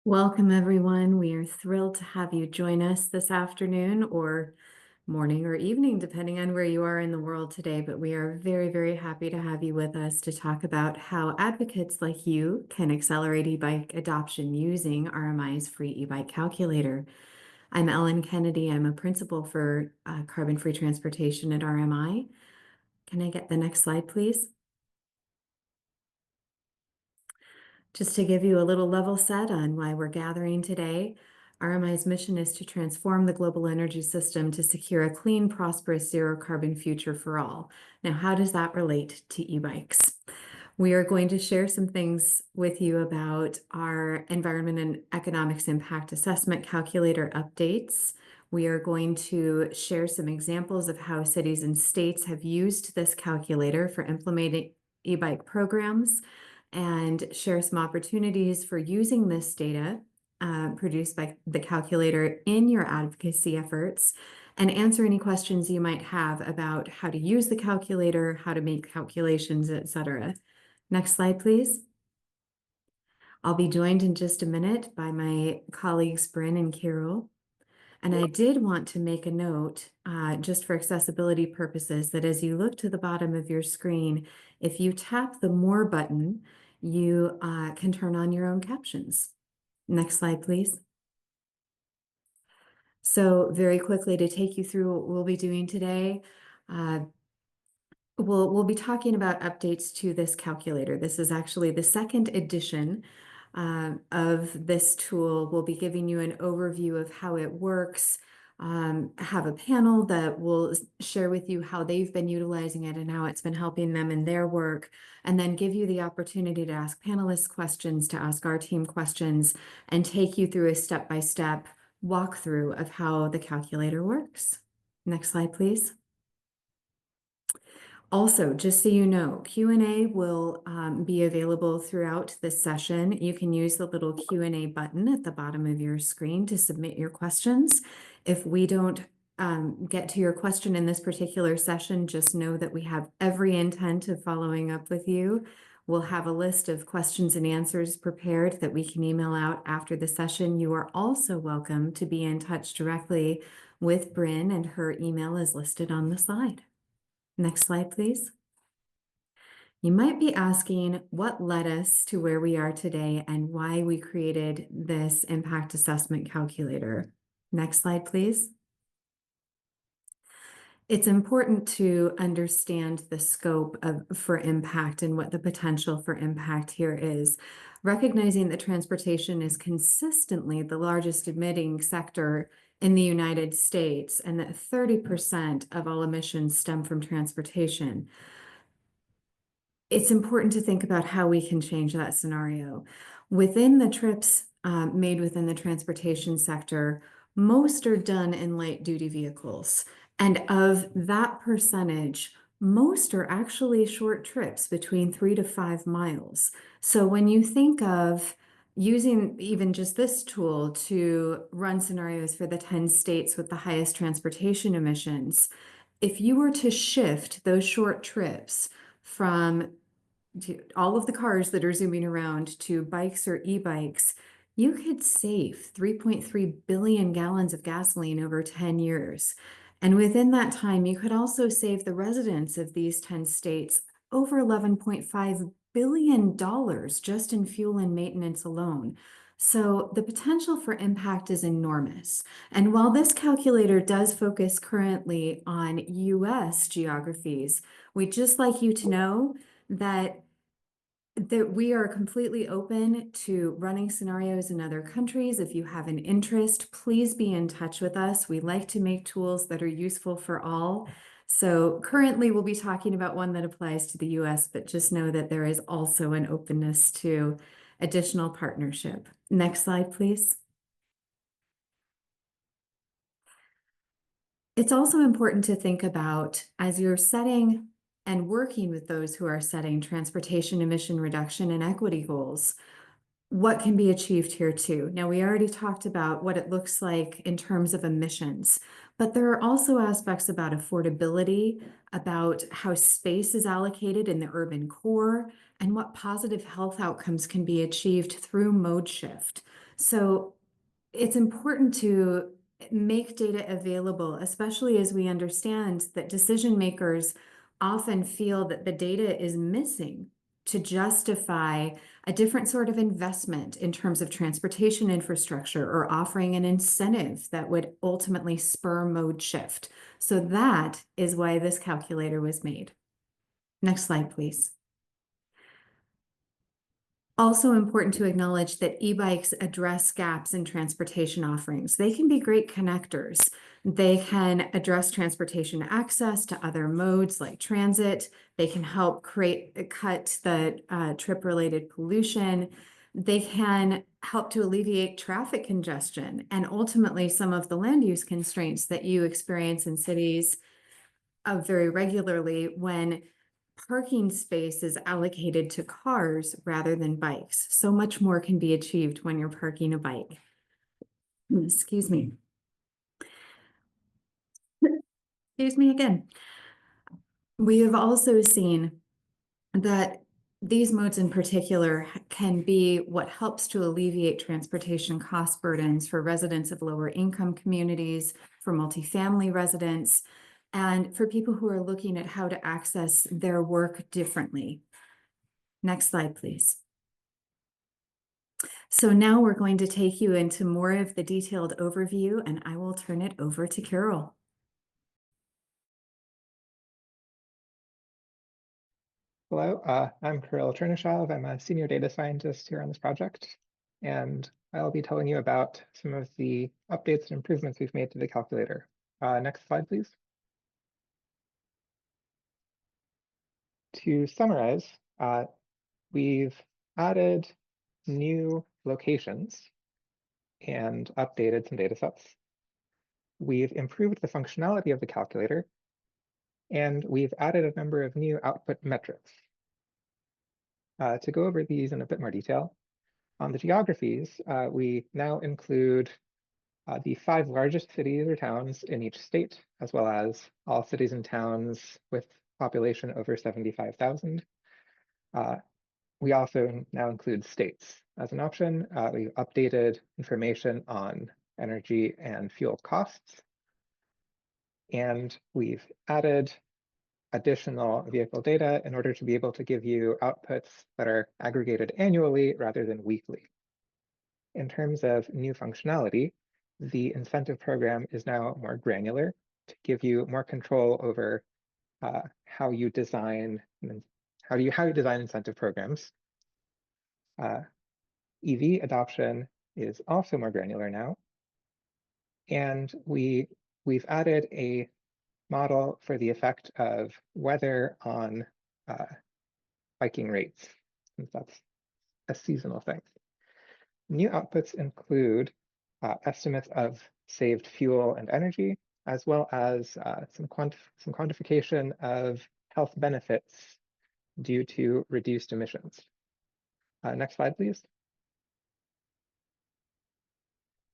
Welcome, everyone. We are thrilled to have you join us this afternoon or morning or evening, depending on where you are in the world today. But we are very, very happy to have you with us to talk about how advocates like you can accelerate e-bike adoption using RMI's free e-bike calculator. I'm Ellen Kennedy. I'm a principal for carbon-free transportation at RMI. Can I get the next slide, please? Just to give you a little level set on why we're gathering today, RMI's mission is to transform the global energy system to secure a clean, prosperous, zero carbon future for all. Now, how does that relate to e-bikes? We are going to share some things with you about our environment and economics impact assessment calculator updates. We are going to share some examples of how cities and states have used this calculator for implementing e-bike programs, and share some opportunities for using this data produced by the calculator in your advocacy efforts, and answer any questions you might have about how to use the calculator, how to make calculations, etc. Next slide, please. I'll be joined in just a minute by my colleagues Bryn and Carol. And I did want to make a note, just for accessibility purposes, that as you look to the bottom of your screen, if you tap the More button, you can turn on your own captions. Next slide, please. So very quickly to take you through what we'll be doing today, we'll be talking about updates to this calculator. This is actually the second edition of this tool. We'll be giving you an overview of how it works, have a panel that will share with you how they've been utilizing it and how it's been helping them in their work, and then give you the opportunity to ask panelists questions, to ask our team questions, and take you through a step-by-step walkthrough of how the calculator works. Next slide, please. Also, just so you know, Q&A will be available throughout this session. You can use the little Q&A button at the bottom of your screen to submit your questions. If we don't get to your question in this particular session, just know that we have every intent of following up with you. We'll have a list of questions and answers prepared that we can email out after the session. You are also welcome to be in touch directly with Bryn, and her email is listed on the slide. Next slide, please. You might be asking what led us to where we are today and why we created this impact assessment calculator. Next slide, please. It's important to understand the scope for impact and what the potential for impact here is. Recognizing that transportation is consistently the largest emitting sector in the United States, and that 30% of all emissions stem from transportation. It's important to think about how we can change that scenario. Within the trips made within the transportation sector, most are done in light-duty vehicles. And of that percentage, most are actually short trips between 3 to 5 miles. So when you think of using even just this tool to run scenarios for the 10 states with the highest transportation emissions, if you were to shift those short trips from all of the cars that are zooming around to bikes or e-bikes, you could save 3.3 billion gallons of gasoline over 10 years. And within that time, you could also save the residents of these 10 states over $11.5 billion just in fuel and maintenance alone. So the potential for impact is enormous. And while this calculator does focus currently on US geographies, we'd just like you to know that we are completely open to running scenarios in other countries. If you have an interest, please be in touch with us. We like to make tools that are useful for all. So currently we'll be talking about one that applies to the US, but just know that there is also an openness to additional partnership. Next slide, please. It's also important to think about, as you're setting and working with those who are setting transportation emission reduction and equity goals, what can be achieved here too. Now, we already talked about what it looks like in terms of emissions, but there are also aspects about affordability, about how space is allocated in the urban core, and what positive health outcomes can be achieved through mode shift. So it's important to make data available, especially as we understand that decision makers often feel that the data is missing to justify a different sort of investment in terms of transportation infrastructure or offering an incentive that would ultimately spur mode shift. So that is why this calculator was made. Next slide, please. Also important to acknowledge that e-bikes address gaps in transportation offerings. They can be great connectors. They can address transportation access to other modes like transit. They can help cut the trip-related pollution. They can help to alleviate traffic congestion and ultimately some of the land use constraints that you experience in cities very regularly when parking space is allocated to cars rather than bikes. So much more can be achieved when you're parking a bike. Excuse me. Excuse me again. We have also seen that these modes in particular can be what helps to alleviate transportation cost burdens for residents of lower income communities, for multifamily residents, and for people who are looking at how to access their work differently. Next slide, please. So now we're going to take you into more of the detailed overview, and I will turn it over to Carol. Hello, I'm Kirill Chernyshov. I'm a senior data scientist here on this project, and I'll be telling you about some of the updates and improvements we've made to the calculator. Next slide, please. To summarize, we've added new locations and updated some data sets. We've improved the functionality of the calculator, and we've added a number of new output metrics. To go over these in a bit more detail, on the geographies, we now include the 5 largest cities or towns in each state, as well as all cities and towns with population over 75,000. We also now include states as an option. We've updated information on energy and fuel costs, and we've added additional vehicle data in order to be able to give you outputs that are aggregated annually rather than weekly. In terms of new functionality, the incentive program is now more granular to give you more control over how you design incentive programs. EV adoption is also more granular now, and we've added a model for the effect of weather on biking rates, since that's a seasonal thing. New outputs include estimates of saved fuel and energy, as well as some quantification of health benefits due to reduced emissions. Next slide, please.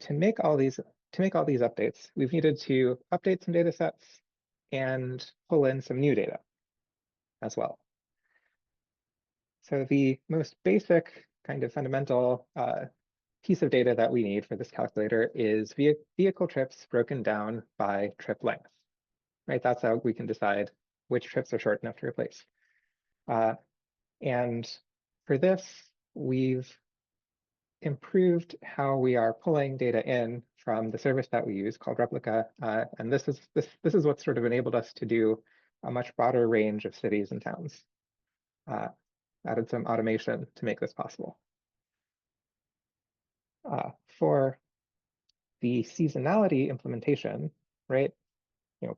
To make all these updates, we've needed to update some data sets and pull in some new data as well. So the most basic kind of fundamental piece of data that we need for this calculator is vehicle trips broken down by trip length, right? That's how we can decide which trips are short enough to replace. And for this, we've improved how we are pulling data in from the service that we use called Replica. And this is what sort of enabled us to do a much broader range of cities and towns. Added some automation to make this possible. For the seasonality implementation, right?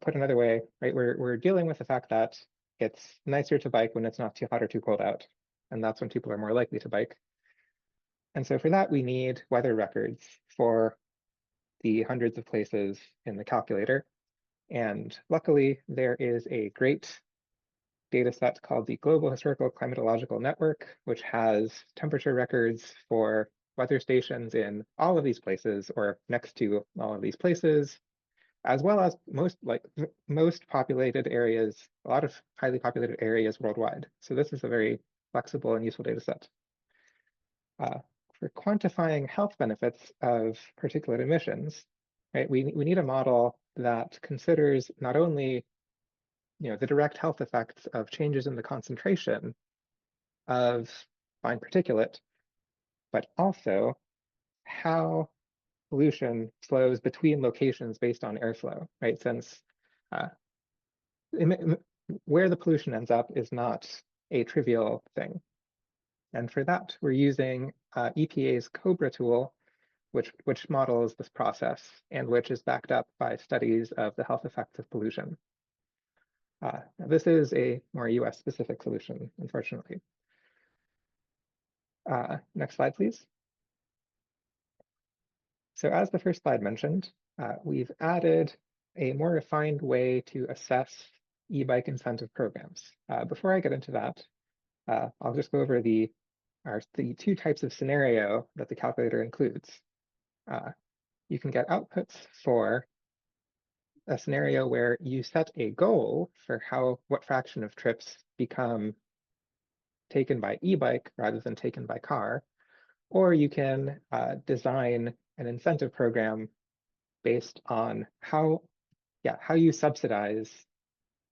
Put another way, right? We're dealing with the fact that it's nicer to bike when it's not too hot or too cold out, and that's when people are more likely to bike. And so for that, we need weather records for the hundreds of places in the calculator. And luckily, there is a great data set called the Global Historical Climatological Network, which has temperature records for weather stations in all of these places or next to all of these places, as well as most populated areas, a lot of highly populated areas worldwide. So this is a very flexible and useful data set. quantifying health benefits of particulate emissions, right, we need a model that considers not only the direct health effects of changes in the concentration of fine particulate, but also how pollution flows between locations based on airflow, right? Since where the pollution ends up is not a trivial thing. And for that, we're using EPA's COBRA tool, which models this process and which is backed up by studies of the health effects of pollution. This is a more US specific solution, unfortunately. Next slide, please. So as the first slide mentioned, we've added a more refined way to assess e-bike incentive programs. Before I get into that, I'll just go over the two types of scenario that the calculator includes. You can get outputs for a scenario where you set a goal for what fraction of trips become taken by e-bike rather than taken by car, or you can design an incentive program based on how you subsidize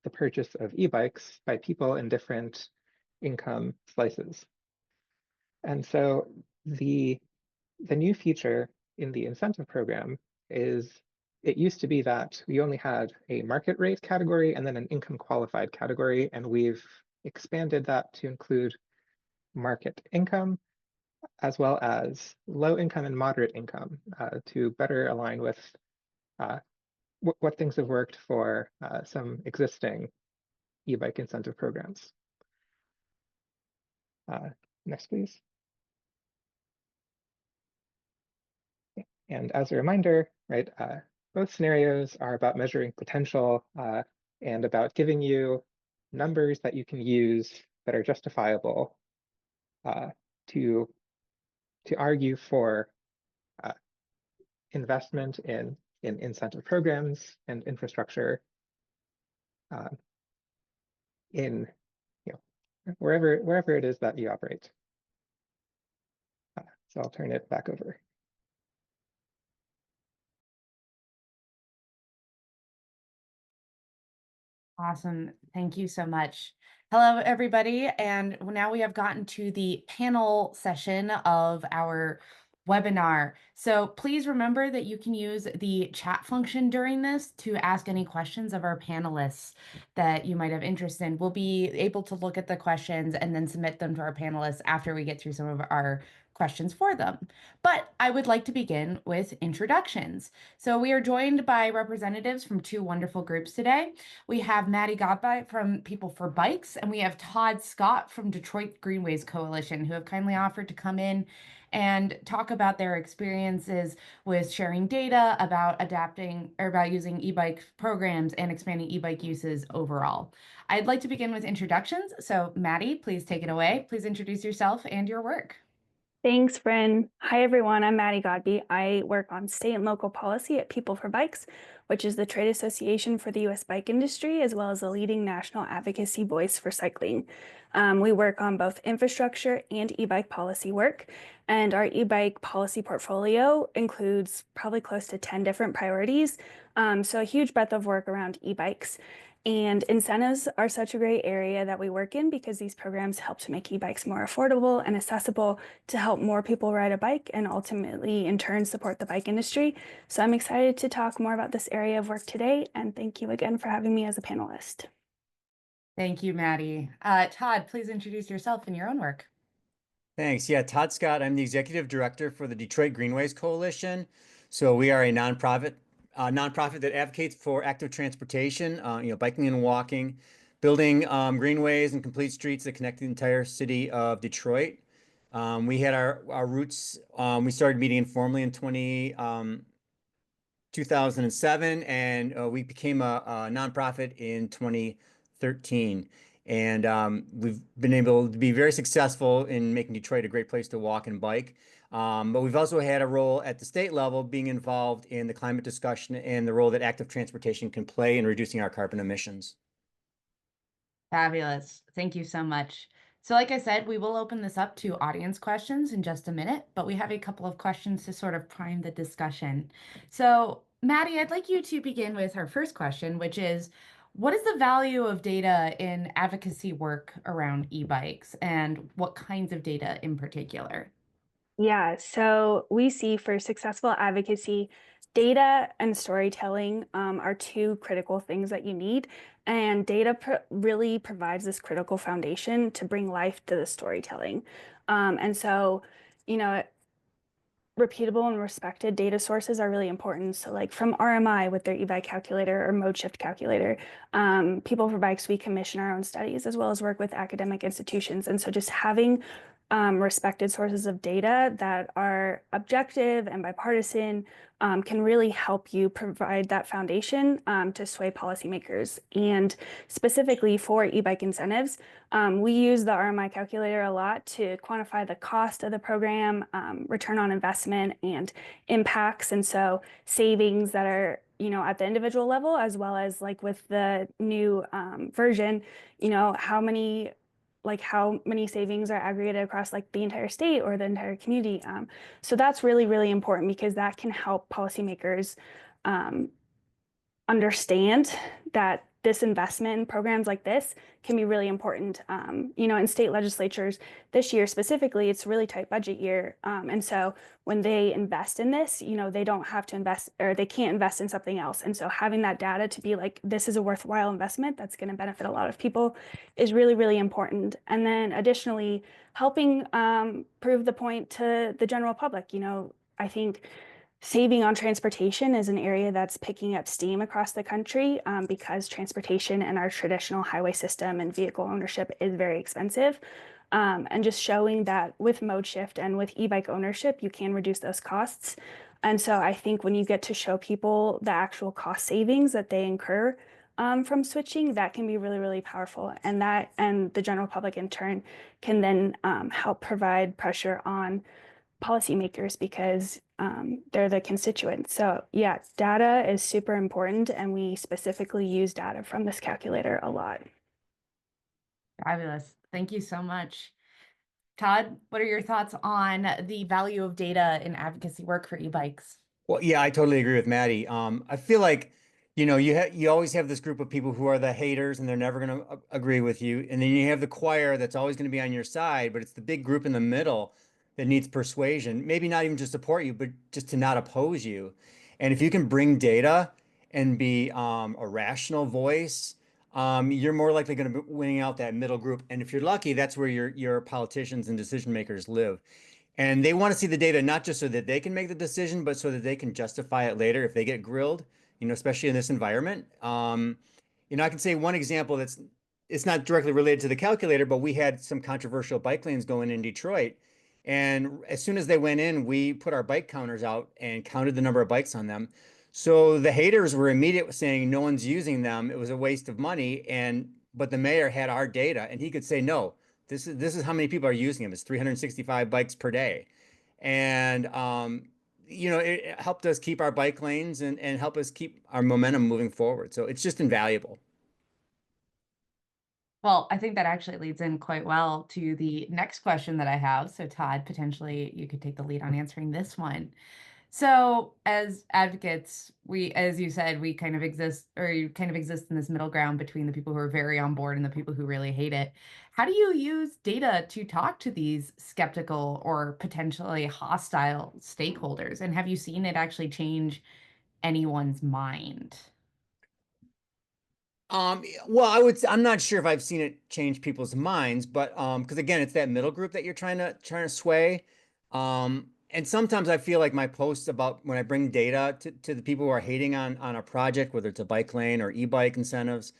the purchase of e-bikes by people in different income slices. And so the new feature in the incentive program is, it used to be that we only had a market rate category and then an income qualified category, and we've expanded that to include market income as well as low income and moderate income to better align with what things have worked for some existing e-bike incentive programs. Next, please. And as a reminder, right, both scenarios are about measuring potential and about giving you numbers that you can use that are justifiable to argue for investment in incentive programs and infrastructure in wherever it is that you operate. So I'll turn it back over. Awesome. Thank you so much. Hello, everybody. And now we have gotten to the panel session of our webinar. So please remember that you can use the chat function during this to ask any questions of our panelists that you might have interest in. We'll be able to look at the questions and then submit them to our panelists after we get through some of our questions for them. But I would like to begin with introductions. So we are joined by representatives from two wonderful groups today. We have Maddie Godby from People for Bikes, and we have Todd Scott from Detroit Greenways Coalition, who have kindly offered to come in and talk about their experiences with sharing data about adapting or about using e-bike programs and expanding e-bike uses overall. I'd like to begin with introductions. So Maddie, please take it away. Please introduce yourself and your work. Thanks, Bryn. Hi, everyone. I'm Maddie Godby. I work on state and local policy at People for Bikes, which is the trade association for the U.S. bike industry, as well as a leading national advocacy voice for cycling. We work on both infrastructure and e-bike policy work, and our e-bike policy portfolio includes probably close to 10 different priorities, so a huge breadth of work around e-bikes. And incentives are such a great area that we work in because these programs help to make e-bikes more affordable and accessible to help more people ride a bike and ultimately in turn support the bike industry. So I'm excited to talk more about this area of work today, and thank you again for having me as a panelist. Thank you, Maddie. Todd, please introduce yourself and your own work. Thanks. Yeah, Todd Scott. I'm the executive director for the Detroit Greenways Coalition. So we are a nonprofit that advocates for active transportation, biking and walking, building greenways and complete streets that connect the entire city of Detroit. We had our roots, we started meeting informally in 2007, and we became a nonprofit in 2013. And we've been able to be very successful in making Detroit a great place to walk and bike. But we've also had a role at the state level being involved in the climate discussion and the role that active transportation can play in reducing our carbon emissions. Fabulous. Thank you so much. So like I said, we will open this up to audience questions in just a minute, but we have a couple of questions to sort of prime the discussion. So Maddie, I'd like you to begin with our first question, which is, what is the value of data in advocacy work around e-bikes, and what kinds of data in particular? Yeah, so we see for successful advocacy, data and storytelling are two critical things that you need. And data really provides this critical foundation to bring life to the storytelling. And so, you know, repeatable and respected data sources are really important. So like from RMI with their e-bike calculator or mode shift calculator, People for Bikes, we commission our own studies as well as work with academic institutions. And so just having respected sources of data that are objective and bipartisan can really help you provide that foundation to sway policymakers. And specifically for e-bike incentives, we use the RMI calculator a lot to quantify the cost of the program, return on investment, and impacts. And so savings that are at the individual level, as well as like with the new version, how many savings are aggregated across like the entire state or the entire community. So that's really, really important because that can help policymakers understand that this investment in programs like this can be really important. In state legislatures this year specifically, it's a really tight budget year. And so when they invest in this, they don't have to invest, or they can't invest in something else. And so having that data to be like, this is a worthwhile investment that's going to benefit a lot of people is really, really important. And then additionally, helping prove the point to the general public. I think saving on transportation is an area that's picking up steam across the country because transportation in our traditional highway system and vehicle ownership is very expensive. And just showing that with mode shift and with e-bike ownership, you can reduce those costs. And so I think when you get to show people the actual cost savings that they incur from switching, that can be really, really powerful. And the general public in turn can then help provide pressure on policymakers because they're the constituents. So yeah, data is super important, and we specifically use data from this calculator a lot. Fabulous. Thank you so much. Todd, what are your thoughts on the value of data in advocacy work for e-bikes? Well, yeah, I totally agree with Maddie. I feel like, you always have this group of people who are the haters and they're never going to agree with you. And then you have the choir that's always going to be on your side, but it's the big group in the middle that needs persuasion, maybe not even to support you, but just to not oppose you. And if you can bring data and be a rational voice, you're more likely going to be winning out that middle group. And if you're lucky, that's where your politicians and decision makers live. And they want to see the data not just so that they can make the decision, but so that they can justify it later if they get grilled, especially in this environment. I can say one example it's not directly related to the calculator, but we had some controversial bike lanes going in Detroit. And as soon as they went in, we put our bike counters out and counted the number of bikes on them. So the haters were immediate saying no one's using them. It was a waste of money. But the mayor had our data and he could say, no, this is how many people are using them. It's 365 bikes per day. And it helped us keep our bike lanes and help us keep our momentum moving forward. So it's just invaluable. Well, I think that actually leads in quite well to the next question that I have. So Todd, potentially you could take the lead on answering this one. So as advocates, as you said, we kind of exist, or you kind of exist in this middle ground between the people who are very on board and the people who really hate it. How do you use data to talk to these skeptical or potentially hostile stakeholders? And have you seen it actually change anyone's mind? Well, I'm not sure if I've seen it change people's minds, but because again, it's that middle group that you're trying to sway. And sometimes I feel like my posts about when I bring data to the people who are hating on a project, whether it's a bike lane or e-bike incentives,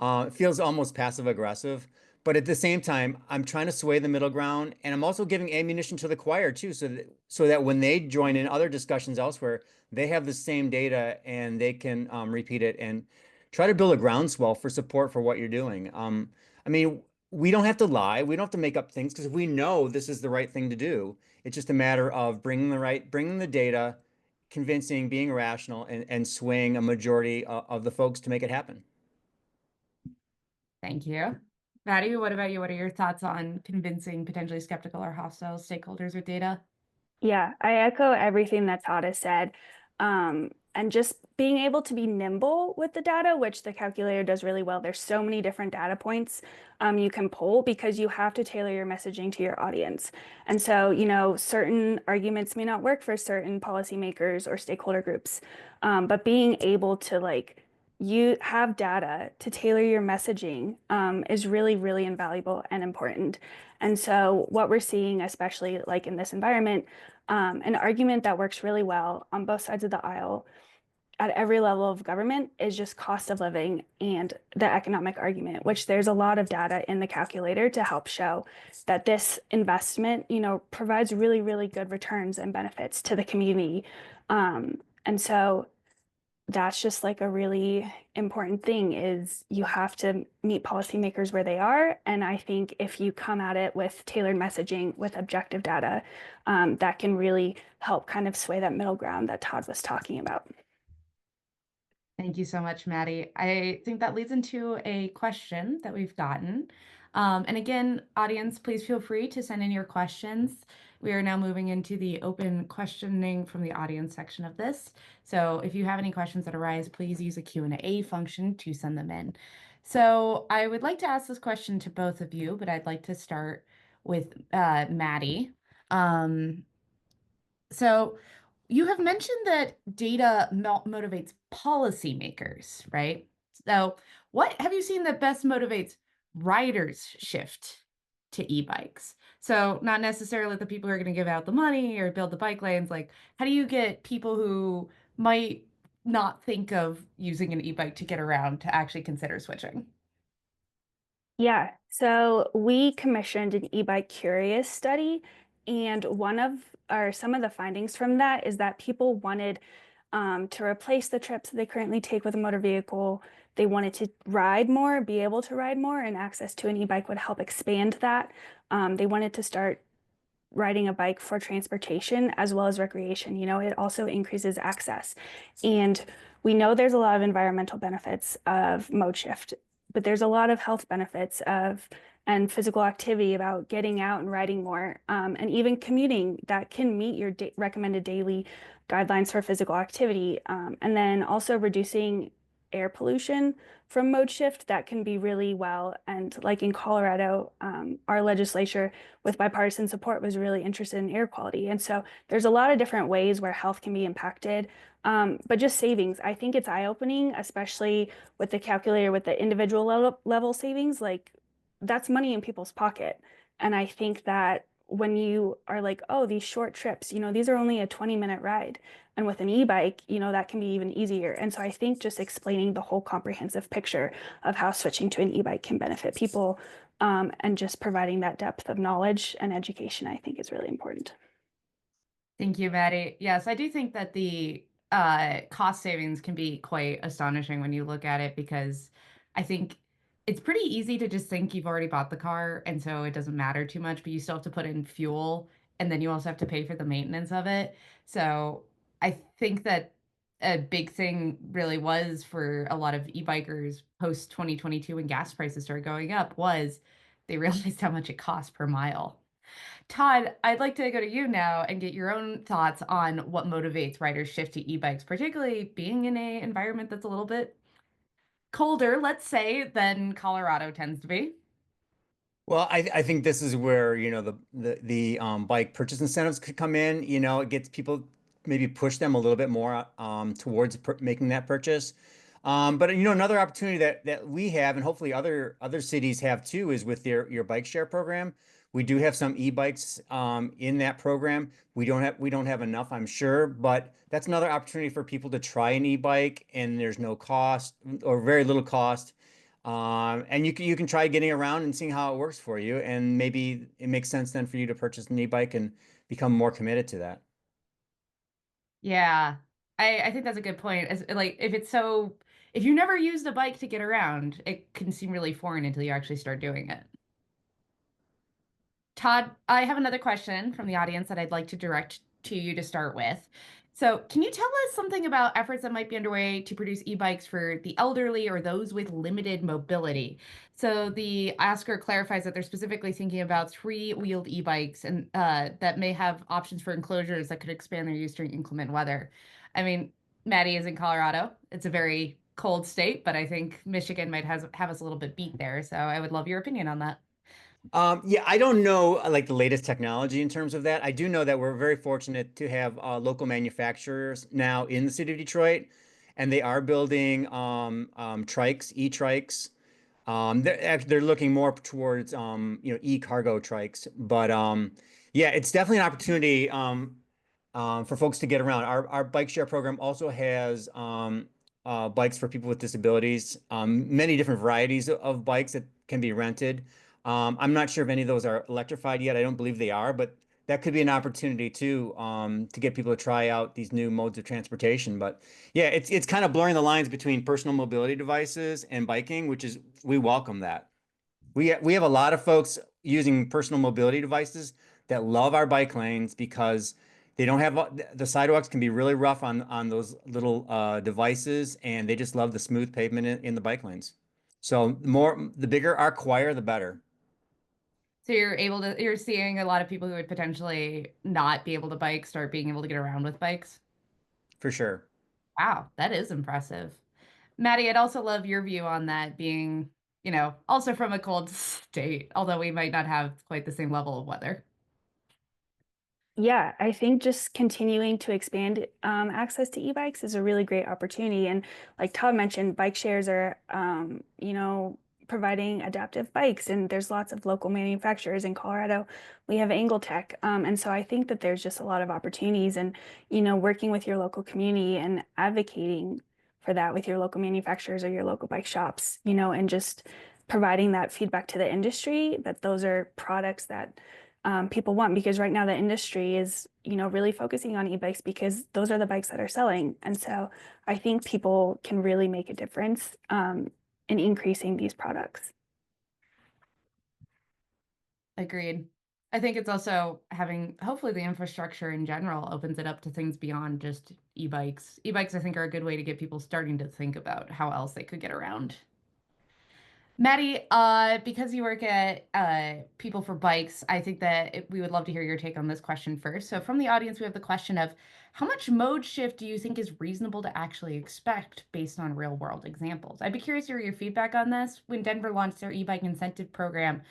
it feels almost passive aggressive. But at the same time, I'm trying to sway the middle ground, and I'm also giving ammunition to the choir too, so that when they join in other discussions elsewhere, they have the same data and they can repeat it and try to build a groundswell for support for what you're doing. I mean, we don't have to lie, we don't have to make up things because we know this is the right thing to do. It's just a matter of bringing the data, convincing, being rational, and swaying a majority of the folks to make it happen. Thank you. Maddie, what about you? What are your thoughts on convincing potentially skeptical or hostile stakeholders with data? Yeah, I echo everything that Todd has said. And just being able to be nimble with the data, which the calculator does really well. There's so many different data points you can pull because you have to tailor your messaging to your audience. And so, certain arguments may not work for certain policymakers or stakeholder groups, but being able to you have data to tailor your messaging is really, really invaluable and important. And so what we're seeing, especially like in this environment, an argument that works really well on both sides of the aisle at every level of government is just cost of living and the economic argument, which there's a lot of data in the calculator to help show that this investment, provides really, really good returns and benefits to the community. And so that's just like a really important thing is you have to meet policymakers where they are. And I think if you come at it with tailored messaging, with objective data, that can really help kind of sway that middle ground that Todd was talking about. Thank you so much, Maddie. I think that leads into a question that we've gotten. And again, audience, please feel free to send in your questions. We are now moving into the open questioning from the audience section of this. So if you have any questions that arise, please use the Q&A function to send them in. So I would like to ask this question to both of you, but I'd like to start with Maddie. So you have mentioned that data motivates policymakers, right? So what have you seen that best motivates riders shift to e-bikes? So not necessarily the people who are going to give out the money or build the bike lanes. Like, how do you get people who might not think of using an e-bike to get around to actually consider switching? Yeah, so we commissioned an e-bike curious study, and some of the findings from that is that people wanted to replace the trips that they currently take with a motor vehicle. They wanted to ride more, be able to ride more, and access to an e-bike would help expand that. They wanted to start riding a bike for transportation as well as recreation. It also increases access. And we know there's a lot of environmental benefits of mode shift, but there's a lot of health benefits and physical activity about getting out and riding more, and even commuting that can meet your recommended daily guidelines for physical activity. And then also reducing air pollution from mode shift that can be really well. And like in Colorado, our legislature with bipartisan support was really interested in air quality. And so there's a lot of different ways where health can be impacted. But just savings, I think it's eye-opening, especially with the calculator with the individual level savings, like that's money in people's pocket. And I think that when you are like, oh, these short trips, these are only a 20-minute ride. And with an e-bike, that can be even easier. And so I think just explaining the whole comprehensive picture of how switching to an e-bike can benefit people, and just providing that depth of knowledge and education, I think is really important. Thank you, Maddie. Yes, I do think that the cost savings can be quite astonishing when you look at it, because I think it's pretty easy to just think you've already bought the car and so it doesn't matter too much, but you still have to put in fuel and then you also have to pay for the maintenance of it. So I think that a big thing really was for a lot of e-bikers post 2022 when gas prices started going up was they realized how much it costs per mile. Todd, I'd like to go to you now and get your own thoughts on what motivates riders shift to e-bikes, particularly being in an environment that's a little bit colder, let's say, than Colorado tends to be. Well, I think this is where, the bike purchase incentives could come in. It gets people, maybe push them a little bit more towards making that purchase. But another opportunity that we have, and hopefully other cities have too, is with your bike share program. We do have some e-bikes in that program. We don't have enough, I'm sure, but that's another opportunity for people to try an e-bike, and there's no cost or very little cost. And you can try getting around and seeing how it works for you, and maybe it makes sense then for you to purchase an e-bike and become more committed to that. Yeah, I think that's a good point. As like if you never used a bike to get around, it can seem really foreign until you actually start doing it. Todd, I have another question from the audience that I'd like to direct to you to start with. So, can you tell us something about efforts that might be underway to produce e-bikes for the elderly or those with limited mobility? So, the asker clarifies that they're specifically thinking about three-wheeled e-bikes and that may have options for enclosures that could expand their use during inclement weather. I mean, Maddie is in Colorado. It's a very cold state, but I think Michigan might have us a little bit beat there. So, I would love your opinion on that. Yeah, I don't know like the latest technology in terms of that. I do know that we're very fortunate to have local manufacturers now in the city of Detroit, and they are building trikes, e-trikes. They're looking more towards e-cargo trikes, but yeah, it's definitely an opportunity for folks to get around. Our bike share program also has bikes for people with disabilities, many different varieties of bikes that can be rented. I'm not sure if any of those are electrified yet. I don't believe they are, but that could be an opportunity too, to get people to try out these new modes of transportation. But yeah, it's kind of blurring the lines between personal mobility devices and biking, which is we welcome that. We have a lot of folks using personal mobility devices that love our bike lanes because they don't have the sidewalks can be really rough on those little devices, and they just love the smooth pavement in the bike lanes. So the bigger our choir, the better. So you're seeing a lot of people who would potentially not be able to bike start being able to get around with bikes. For sure. Wow, that is impressive. Maddie, I'd also love your view on that being, also from a cold state, although we might not have quite the same level of weather. Yeah, I think just continuing to expand access to e-bikes is a really great opportunity. And like Todd mentioned, bike shares are, providing adaptive bikes, and there's lots of local manufacturers in Colorado. We have Angletech, and so I think that there's just a lot of opportunities, and working with your local community and advocating for that with your local manufacturers or your local bike shops, and just providing that feedback to the industry that those are products that people want, because right now the industry is, really focusing on e-bikes because those are the bikes that are selling. And so I think people can really make a difference in increasing these products. Agreed. I think it's also having, hopefully the infrastructure in general opens it up to things beyond just e-bikes. E-bikes, I think, are a good way to get people starting to think about how else they could get around. Maddie, because you work at People for Bikes, I think that we would love to hear your take on this question first. So from the audience, we have the question of how much mode shift do you think is reasonable to actually expect based on real world examples? I'd be curious to hear your feedback on this. When Denver launched their e-bike incentive program,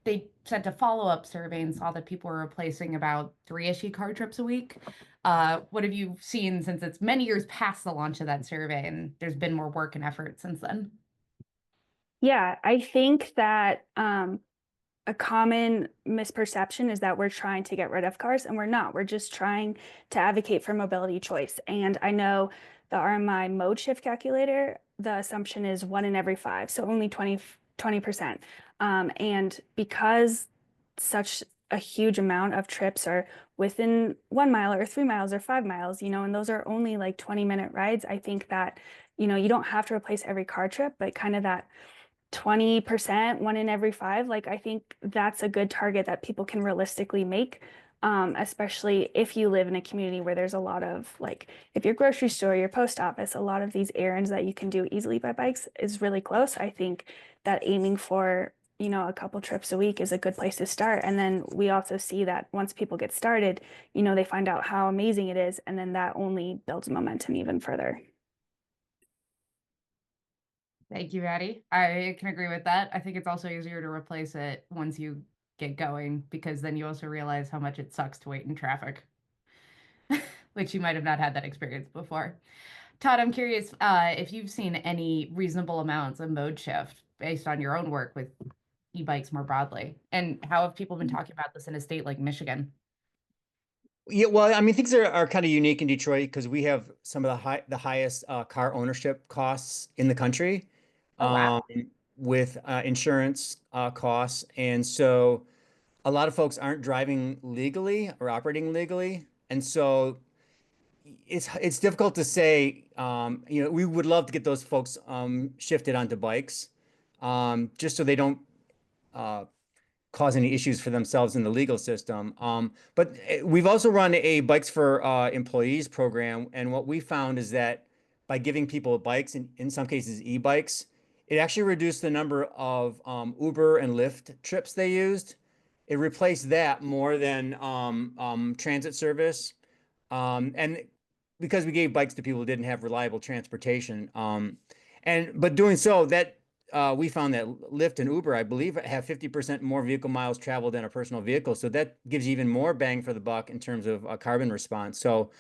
they sent a follow-up survey and saw that people were replacing about 3-ish car trips a week. What have you seen since it's many years past the launch of that survey and there's been more work and effort since then? Yeah, I think that a common misperception is that we're trying to get rid of cars, and we're not. We're just trying to advocate for mobility choice. And I know the RMI mode shift calculator, the assumption is 1 in every 5, so only 20%. And because such a huge amount of trips are within 1 mile or 3 miles or 5 miles, and those are only like 20-minute rides, I think that, you don't have to replace every car trip, but kind of that 20%, 1 in every 5, like I think that's a good target that people can realistically make, especially if you live in a community where there's a lot of, like, if your grocery store, your post office, a lot of these errands that you can do easily by bikes is really close. I think that aiming for, a couple trips a week is a good place to start. And then we also see that once people get started, they find out how amazing it is, and then that only builds momentum even further. Thank you, Maddie. I can agree with that. I think it's also easier to replace it once you get going, because then you also realize how much it sucks to wait in traffic, which you might have not had that experience before. Todd, I'm curious if you've seen any reasonable amounts of mode shift based on your own work with e-bikes more broadly, and how have people been talking about this in a state like Michigan? Yeah, well, I mean, things are kind of unique in Detroit because we have some of the highest car ownership costs in the country, Oh, wow. um, with insurance costs, and so a lot of folks aren't driving legally or operating legally, and so it's difficult to say. We would love to get those folks shifted onto bikes, just so they don't uh, cause any issues for themselves in the legal system. But we've also run a Bikes for Employees program, and what we found is that by giving people bikes, and in some cases e-bikes, it actually reduced the number of Uber and Lyft trips they used. It replaced that more than transit service. And because we gave bikes to people who didn't have reliable transportation. But doing so, that we found that Lyft and Uber, I believe, have 50% more vehicle miles traveled than a personal vehicle. So that gives you even more bang for the buck in terms of carbon response. So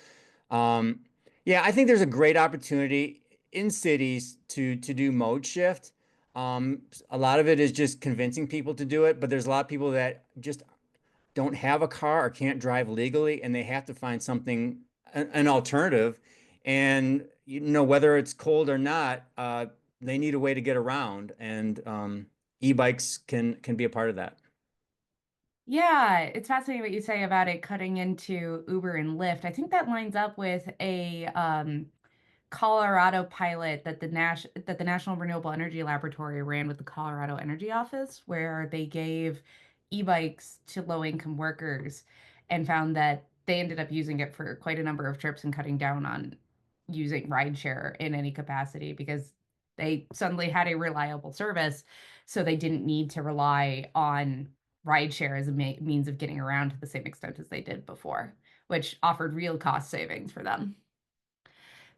yeah, I think there's a great opportunity in cities to do mode shift. A lot of it is just convincing people to do it, but there's a lot of people that just don't have a car or can't drive legally, and they have to find something, an alternative. And whether it's cold or not, they need a way to get around, and e-bikes can be a part of that. Yeah, it's fascinating what you say about it cutting into Uber and Lyft. I think that lines up with a Colorado pilot that the National Renewable Energy Laboratory ran with the Colorado Energy Office, where they gave e-bikes to low-income workers and found that they ended up using it for quite a number of trips and cutting down on using rideshare in any capacity because they suddenly had a reliable service, so they didn't need to rely on rideshare as a means of getting around to the same extent as they did before, which offered real cost savings for them.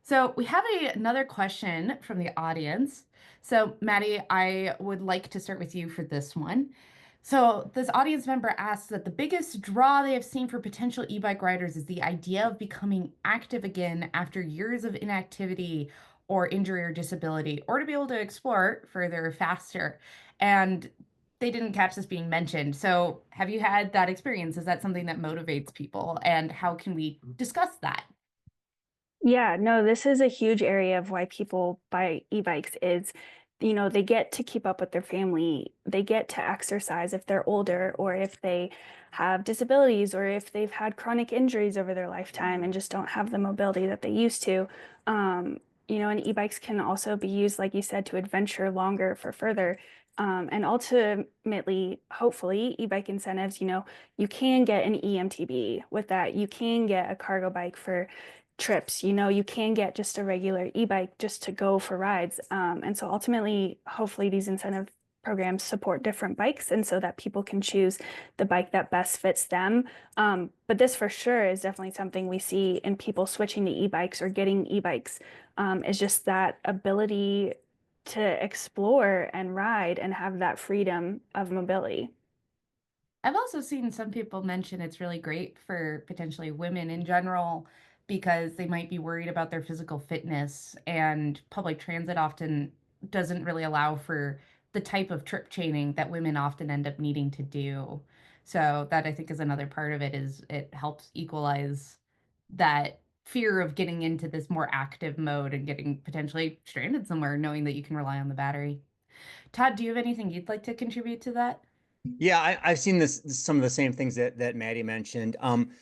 So we have another question from the audience. So Maddie, I would like to start with you for this one. So this audience member asks that the biggest draw they have seen for potential e-bike riders is the idea of becoming active again after years of inactivity or injury or disability, or to be able to explore further faster. And they didn't catch this being mentioned. So have you had that experience? Is that something that motivates people? And how can we discuss that? Yeah, no, this is a huge area of why people buy e-bikes is, they get to keep up with their family. They get to exercise if they're older or if they have disabilities or if they've had chronic injuries over their lifetime and just don't have the mobility that they used to. And e-bikes can also be used, like you said, to adventure longer for further. And ultimately, hopefully, e-bike incentives, you can get an EMTB with that. You can get a cargo bike for trips. You can get just a regular e-bike just to go for rides. And so ultimately, hopefully these incentive programs support different bikes and so that people can choose the bike that best fits them. But this for sure is definitely something we see in people switching to e-bikes or getting e-bikes, is just that ability to explore and ride and have that freedom of mobility. I've also seen some people mention it's really great for potentially women in general because they might be worried about their physical fitness, and public transit often doesn't really allow for the type of trip chaining that women often end up needing to do. So that I think is another part of it, is it helps equalize that fear of getting into this more active mode and getting potentially stranded somewhere, knowing that you can rely on the battery. Todd, do you have anything you'd like to contribute to that? Yeah, I've seen some of the same things that Maddie mentioned.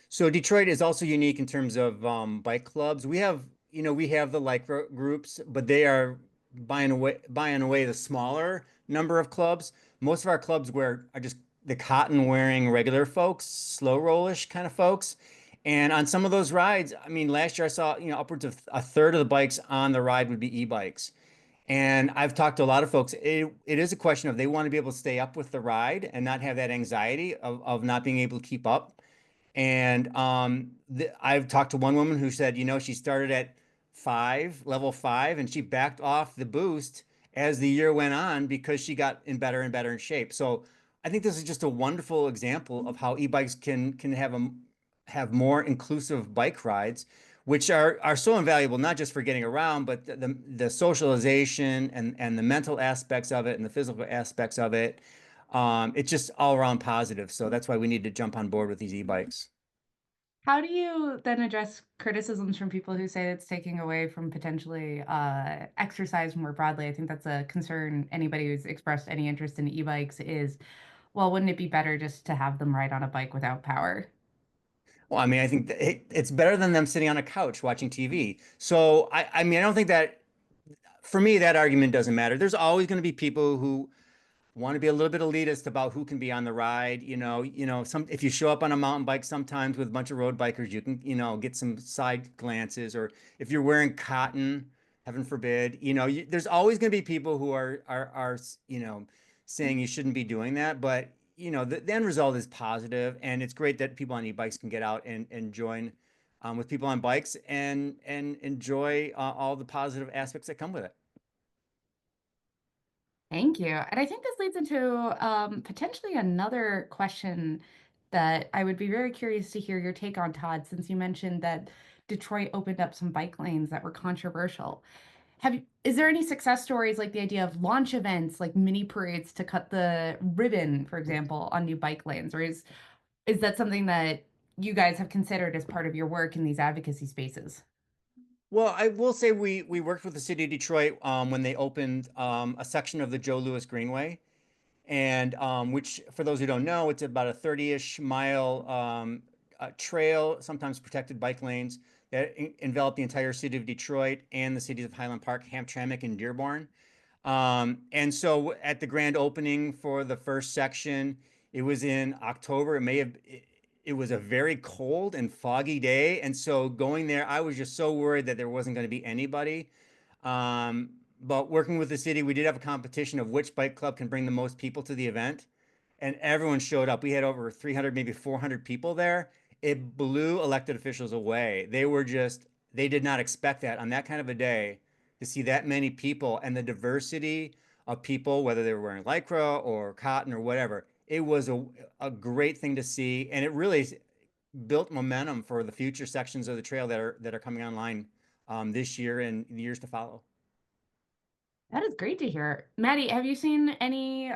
So Detroit is also unique in terms of bike clubs. We have the Lycra groups, but they are by and away the smaller number of clubs. Most of our clubs are just the cotton wearing regular folks, slow rollish kind of folks. And on some of those rides, I mean, last year I saw, upwards of a third of the bikes on the ride would be e-bikes. And I've talked to a lot of folks. It is a question of they want to be able to stay up with the ride and not have that anxiety of not being able to keep up. And I've talked to one woman who said, she started at level 5, and she backed off the boost as the year went on because she got in better and better in shape. So I think this is just a wonderful example of how e-bikes can have more inclusive bike rides, which are so invaluable, not just for getting around, but the socialization and the mental aspects of it and the physical aspects of it. It's just all around positive. So that's why we need to jump on board with these e-bikes. How do you then address criticisms from people who say it's taking away from potentially exercise more broadly? I think that's a concern. Anybody who's expressed any interest in e-bikes is, well, wouldn't it be better just to have them ride on a bike without power? Well, I mean, I think that it's better than them sitting on a couch watching TV. So I mean, I don't think that for me, that argument doesn't matter. There's always going to be people who want to be a little bit elitist about who can be on the ride. If you show up on a mountain bike sometimes with a bunch of road bikers, you can, get some side glances. Or if you're wearing cotton, heaven forbid, there's always going to be people who are saying you shouldn't be doing that. But the end result is positive, and it's great that people on e-bikes can get out and join with people on bikes and enjoy all the positive aspects that come with it. Thank you. And I think this leads into potentially another question that I would be very curious to hear your take on, Todd, since you mentioned that Detroit opened up some bike lanes that were controversial. Is there any success stories, like the idea of launch events, like mini parades to cut the ribbon, for example, on new bike lanes? Or is that something that you guys have considered as part of your work in these advocacy spaces? Well, I will say we worked with the city of Detroit when they opened a section of the Joe Louis Greenway, and which, for those who don't know, it's about a 30-ish mile trail, sometimes protected bike lanes that envelop the entire city of Detroit and the cities of Highland Park, Hamtramck, and Dearborn. And so at the grand opening for the first section, it was in October. It was a very cold and foggy day. And so going there, I was just so worried that there wasn't going to be anybody. But working with the city, we did have a competition of which bike club can bring the most people to the event. And everyone showed up. We had over 300, maybe 400 people there. It blew elected officials away. They did not expect that on that kind of a day to see that many people and the diversity of people, whether they were wearing Lycra or cotton or whatever. It was a great thing to see. And it really built momentum for the future sections of the trail that are coming online this year and the years to follow. That is great to hear. Maddie, have you seen any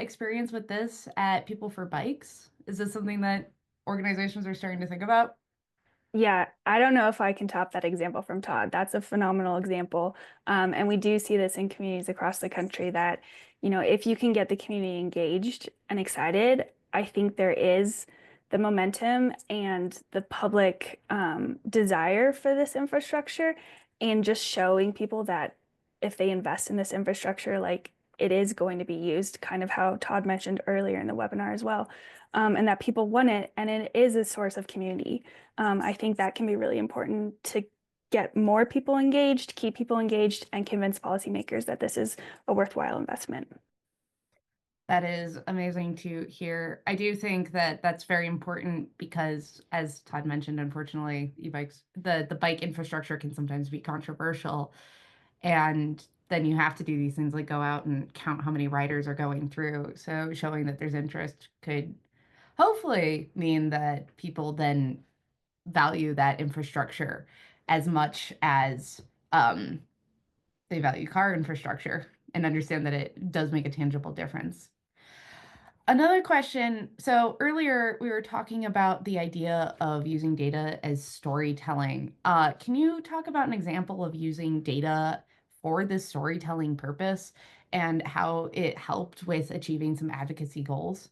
experience with this at People for Bikes? Is this something that organizations are starting to think about? Yeah, I don't know if I can top that example from Todd. That's a phenomenal example. And we do see this in communities across the country that, if you can get the community engaged and excited, I think there is the momentum and the public desire for this infrastructure, and just showing people that if they invest in this infrastructure, like it is going to be used, kind of how Todd mentioned earlier in the webinar as well, and that people want it, and it is a source of community. I think that can be really important to get more people engaged, keep people engaged, and convince policymakers that this is a worthwhile investment. That is amazing to hear. I do think that that's very important because, as Todd mentioned, unfortunately, e-bikes, the bike infrastructure can sometimes be controversial. And then you have to do these things like go out and count how many riders are going through. So showing that there's interest could hopefully mean that people then value that infrastructure as much as they value car infrastructure and understand that it does make a tangible difference. Another question. So earlier we were talking about the idea of using data as storytelling. Can you talk about an example of using data for this storytelling purpose and how it helped with achieving some advocacy goals?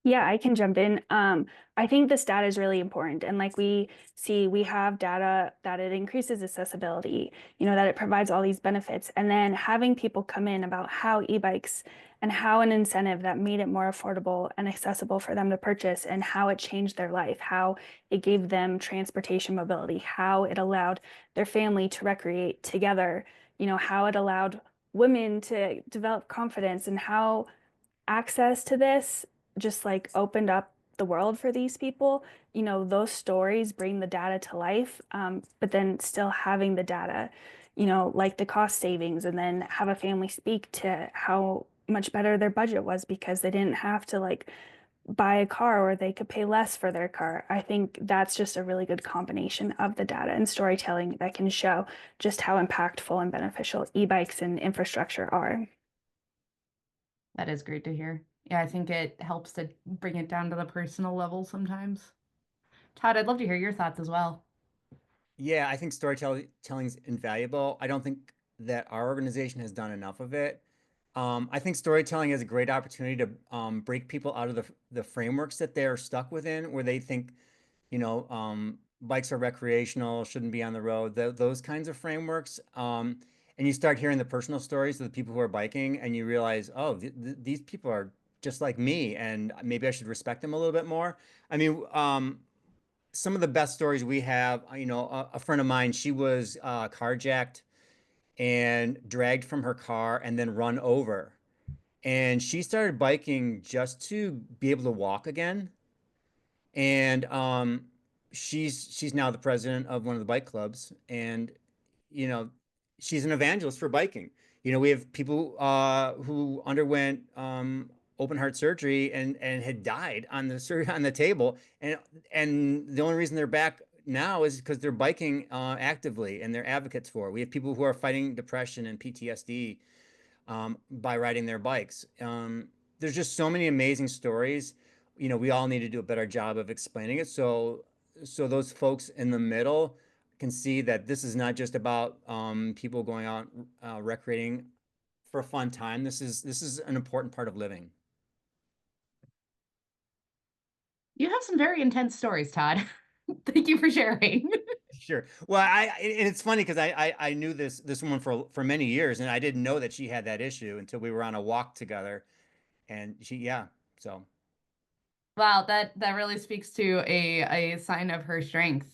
Yeah, I can jump in. I think this data is really important. And like we see, we have data that it increases accessibility, that it provides all these benefits. And then having people come in about how e-bikes and how an incentive that made it more affordable and accessible for them to purchase, and how it changed their life, how it gave them transportation mobility, how it allowed their family to recreate together, how it allowed women to develop confidence, and how access to this just like opened up the world for these people. Those stories bring the data to life, but then still having the data, like the cost savings, and then have a family speak to how much better their budget was because they didn't have to like buy a car, or they could pay less for their car. I think that's just a really good combination of the data and storytelling that can show just how impactful and beneficial e-bikes and infrastructure are. That is great to hear. Yeah, I think it helps to bring it down to the personal level sometimes. Todd, I'd love to hear your thoughts as well. Yeah, I think storytelling is invaluable. I don't think that our organization has done enough of it. I think storytelling is a great opportunity to break people out of the frameworks that they're stuck within, where they think, bikes are recreational, shouldn't be on the road, those kinds of frameworks. and you start hearing the personal stories of the people who are biking, and you realize, oh, these people are just like me, and maybe I should respect them a little bit more. I mean, some of the best stories we have, a friend of mine, she was carjacked and dragged from her car and then run over. And she started biking just to be able to walk again. And she's now the president of one of the bike clubs, and you know, she's an evangelist for biking. We have people who underwent open heart surgery and had died on the table, and the only reason they're back now is because they're biking actively, and they're advocates for it. We have people who are fighting depression and PTSD by riding their bikes. There's just so many amazing stories. We all need to do a better job of explaining it, so those folks in the middle can see that this is not just about people going out recreating for a fun time. This is an important part of living. You have some very intense stories, Todd. Thank you for sharing. Sure. Well, and it's funny because I knew this woman for many years, and I didn't know that she had that issue until we were on a walk together, and yeah. So Wow, that really speaks to a sign of her strength.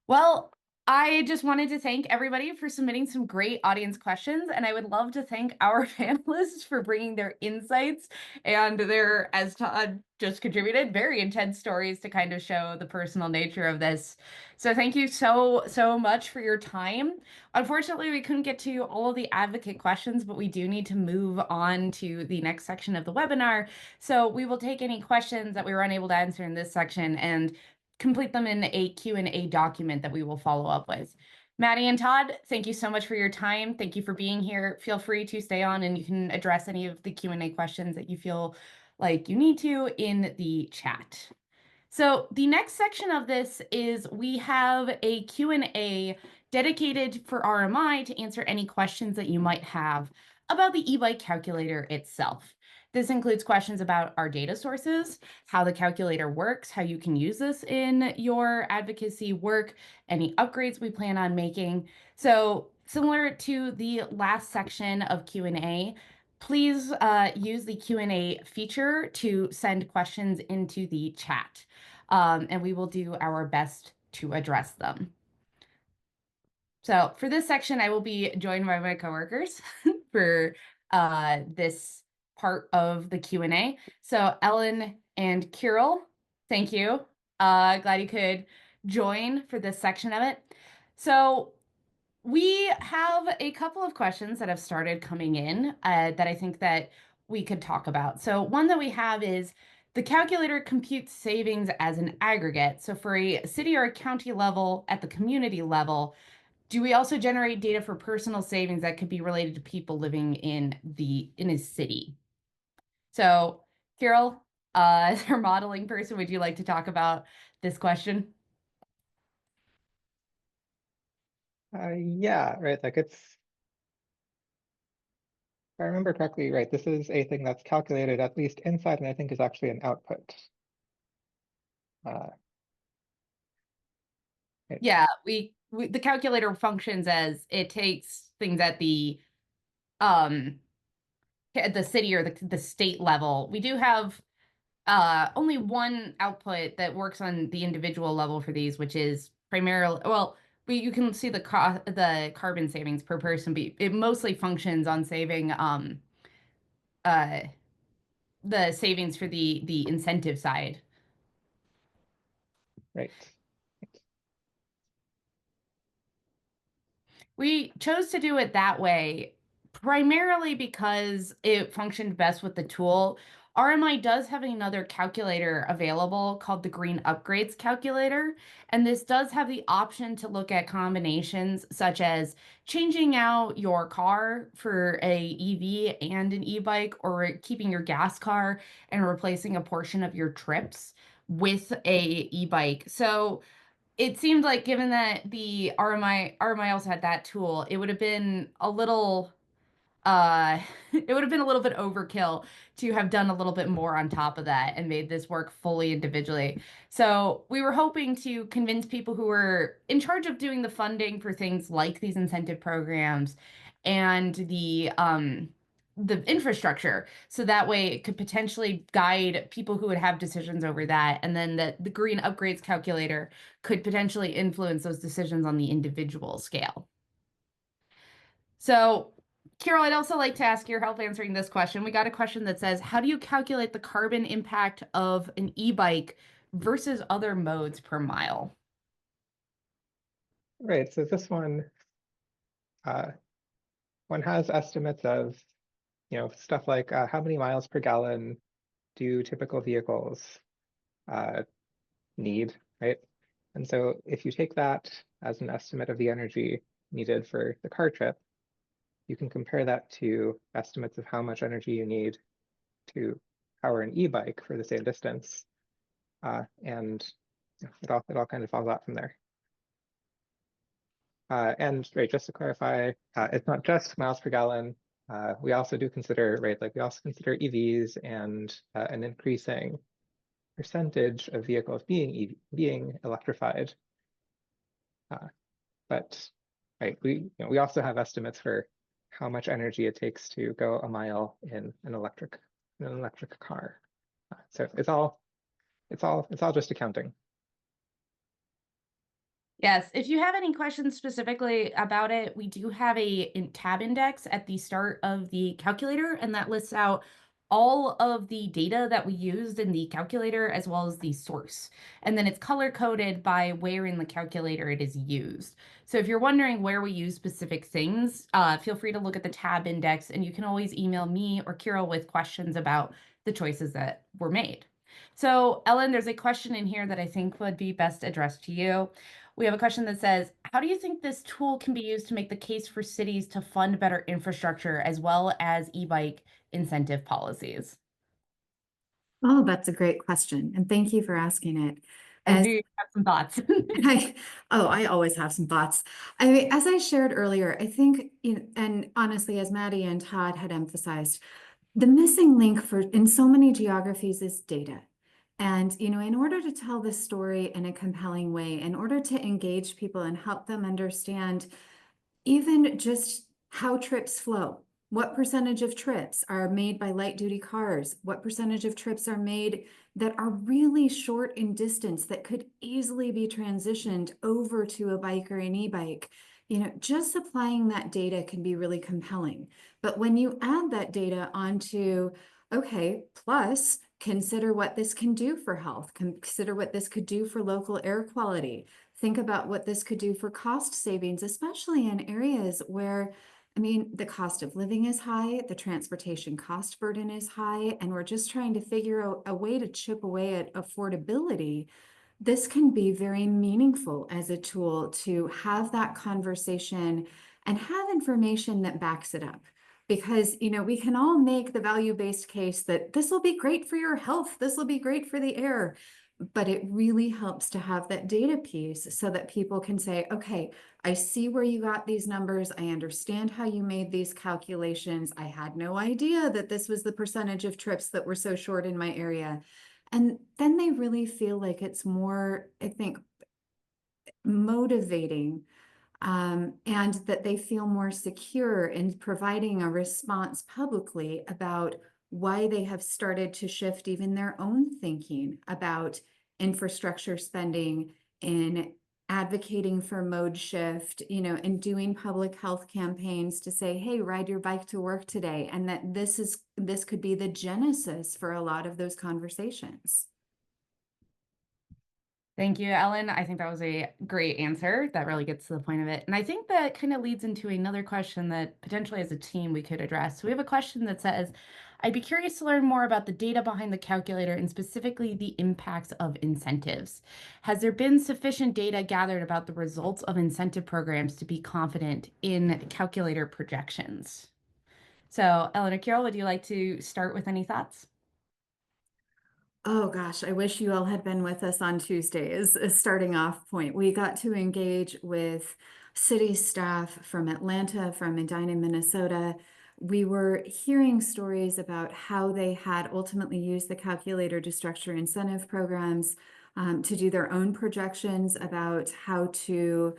Well, I just wanted to thank everybody for submitting some great audience questions, and I would love to thank our panelists for bringing their insights and their, as Todd just contributed, very intense stories to kind of show the personal nature of this. So thank you so much for your time. Unfortunately, we couldn't get to all of the advocate questions, but we do need to move on to the next section of the webinar. So we will take any questions that we were unable to answer in this section and complete them in a Q&A document that we will follow up with. Maddie and Todd, thank you so much for your time. Thank you for being here. Feel free to stay on, and you can address any of the Q&A questions that you feel like you need to in the chat. So the next section of this is we have a Q&A dedicated for RMI to answer any questions that you might have about the e-bike calculator itself. This includes questions about our data sources, how the calculator works, how you can use this in your advocacy work, any upgrades we plan on making. So similar to the last section of Q&A, please use the Q&A feature to send questions into the chat, and we will do our best to address them. So for this section, I will be joined by my coworkers for this part of the Q&A. So Ellen and Kirill, thank you. Glad you could join for this section of it. So we have a couple of questions that have started coming in that I think that we could talk about. So one that we have is, the calculator computes savings as an aggregate. So for a city or a county level, at the community level, do we also generate data for personal savings that could be related to people living in a city? So, Carol, as our modeling person, would you like to talk about this question? Yeah, right. Like if I remember correctly, right, this is a thing that's calculated at least inside, and I think is actually an output. Right. Yeah, the calculator functions as it takes things at the city or the state level. We do have only one output that works on the individual level for these, which is primarily, well, you can see the carbon savings per person, but it mostly functions on saving the savings for the incentive side. Right. We chose to do it that way primarily because it functioned best with the tool. RMI does have another calculator available called the Green Upgrades Calculator, and this does have the option to look at combinations such as changing out your car for a EV and an e-bike, or keeping your gas car and replacing a portion of your trips with a e-bike. So it seemed like, given that the RMI also had that tool, it would have been a little it would have been a little bit overkill to have done a little bit more on top of that and made this work fully individually. So we were hoping to convince people who were in charge of doing the funding for things like these incentive programs and the infrastructure. So that way it could potentially guide people who would have decisions over that. And then the green upgrades calculator could potentially influence those decisions on the individual scale. So Carol, I'd also like to ask your help answering this question. We got a question that says, how do you calculate the carbon impact of an e-bike versus other modes per mile? Right, so this one has estimates of, stuff like how many miles per gallon do typical vehicles need, right? And so if you take that as an estimate of the energy needed for the car trip, you can compare that to estimates of how much energy you need to power an e-bike for the same distance. And it all kind of falls out from there. And right, just to clarify, it's not just miles per gallon. We also do consider, right, like we also consider EVs and an increasing percentage of vehicles being electrified. But right, we also have estimates for how much energy it takes to go a mile in an electric car. So it's all just accounting. Yes, if you have any questions specifically about it, we do have a tab index at the start of the calculator, and that lists out all of the data that we used in the calculator as well as the source. And then it's color coded by where in the calculator it is used. So if you're wondering where we use specific things, feel free to look at the tab index, and you can always email me or Kirill with questions about the choices that were made. So Ellen, there's a question in here that I think would be best addressed to you. We have a question that says, how do you think this tool can be used to make the case for cities to fund better infrastructure as well as e-bike incentive policies? Oh, that's a great question. And thank you for asking it. And do you have some thoughts? I always have some thoughts. I mean, as I shared earlier, I think, and honestly, as Maddie and Todd had emphasized, the missing link in so many geographies is data. And, in order to tell this story in a compelling way, in order to engage people and help them understand even just how trips flow, what percentage of trips are made by light duty cars, what percentage of trips are made that are really short in distance that could easily be transitioned over to a bike or an e-bike. Just supplying that data can be really compelling. But when you add that data onto, okay, plus consider what this can do for health, consider what this could do for local air quality, think about what this could do for cost savings, especially in areas where, the cost of living is high, the transportation cost burden is high, and we're just trying to figure out a way to chip away at affordability. This can be very meaningful as a tool to have that conversation and have information that backs it up. Because, we can all make the value-based case that this will be great for your health, this will be great for the air, but it really helps to have that data piece so that people can say, okay, I see where you got these numbers. I understand how you made these calculations. I had no idea that this was the percentage of trips that were so short in my area. And then they really feel like it's more, I think, motivating, and that they feel more secure in providing a response publicly about why they have started to shift even their own thinking about infrastructure spending, in advocating for mode shift, and doing public health campaigns to say, hey, ride your bike to work today. And that this could be the genesis for a lot of those conversations. Thank you, Ellen. I think that was a great answer. That really gets to the point of it. And I think that kind of leads into another question that potentially as a team we could address. So we have a question that says, I'd be curious to learn more about the data behind the calculator and specifically the impacts of incentives. Has there been sufficient data gathered about the results of incentive programs to be confident in calculator projections? So Ellen or Carol, would you like to start with any thoughts? Oh gosh, I wish you all had been with us on Tuesday as a starting off point. We got to engage with city staff from Atlanta, from Medina, Minnesota. We were hearing stories about how they had ultimately used the calculator to structure incentive programs, to do their own projections about how to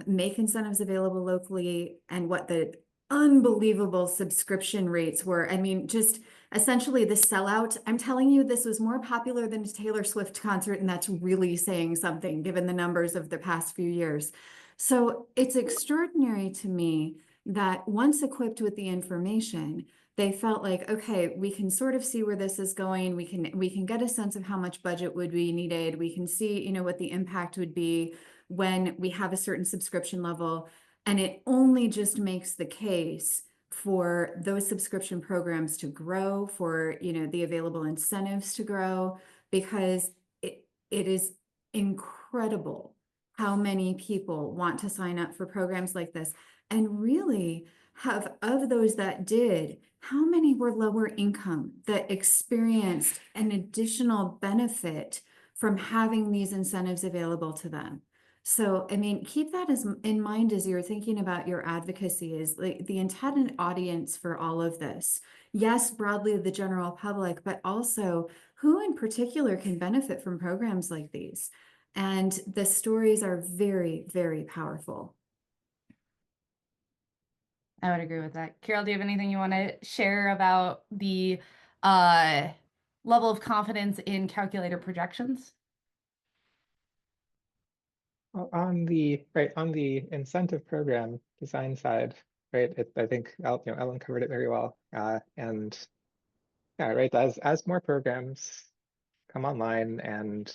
make incentives available locally and what the unbelievable subscription rates were. I mean, just essentially the sellout. I'm telling you, this was more popular than a Taylor Swift concert, and that's really saying something given the numbers of the past few years. So it's extraordinary to me that once equipped with the information, they felt like, okay, we can sort of see where this is going. We can get a sense of how much budget would be needed. We can see, you know, what the impact would be when we have a certain subscription level. And it only just makes the case for those subscription programs to grow, for, you know, the available incentives to grow, because it is incredible how many people want to sign up for programs like this. And really, have of those that did, how many were lower income that experienced an additional benefit from having these incentives available to them? So, I mean, keep that in mind as you're thinking about your advocacy, is like the intended audience for all of this. Yes, broadly the general public, but also who in particular can benefit from programs like these. And the stories are very, very powerful. I would agree with that. Carol, do you have anything you want to share about the level of confidence in calculator projections? On the incentive program design side, right? I think Ellen covered it very well. And yeah, right. As more programs come online and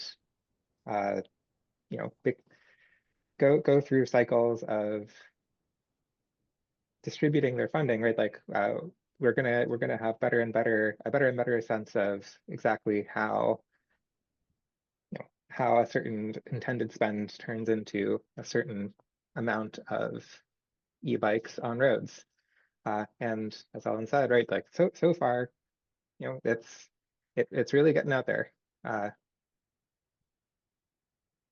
go through cycles of distributing their funding, right? Like we're gonna have a better and better sense of exactly how a certain intended spend turns into a certain amount of e-bikes on roads. And as Ellen said, right, like so far, it's really getting out there.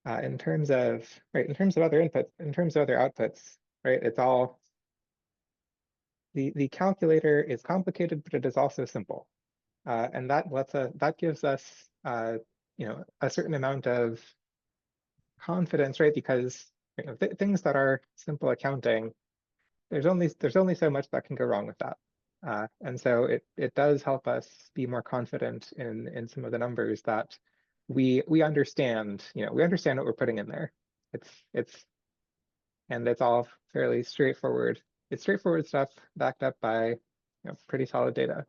In terms of other inputs, in terms of other outputs, right, it's all the calculator is complicated, but it is also simple. And that gives us a certain amount of confidence, right? Because things that are simple accounting, there's only so much that can go wrong with that. And so it does help us be more confident in some of the numbers that we understand. We understand what we're putting in there. And it's all fairly straightforward. It's straightforward stuff backed up by pretty solid data.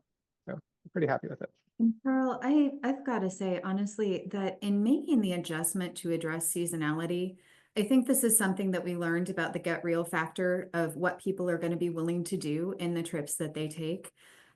So I'm pretty happy with it. And Carl, I've got to say, honestly, that in making the adjustment to address seasonality, I think this is something that we learned about the get real factor of what people are going to be willing to do in the trips that they take.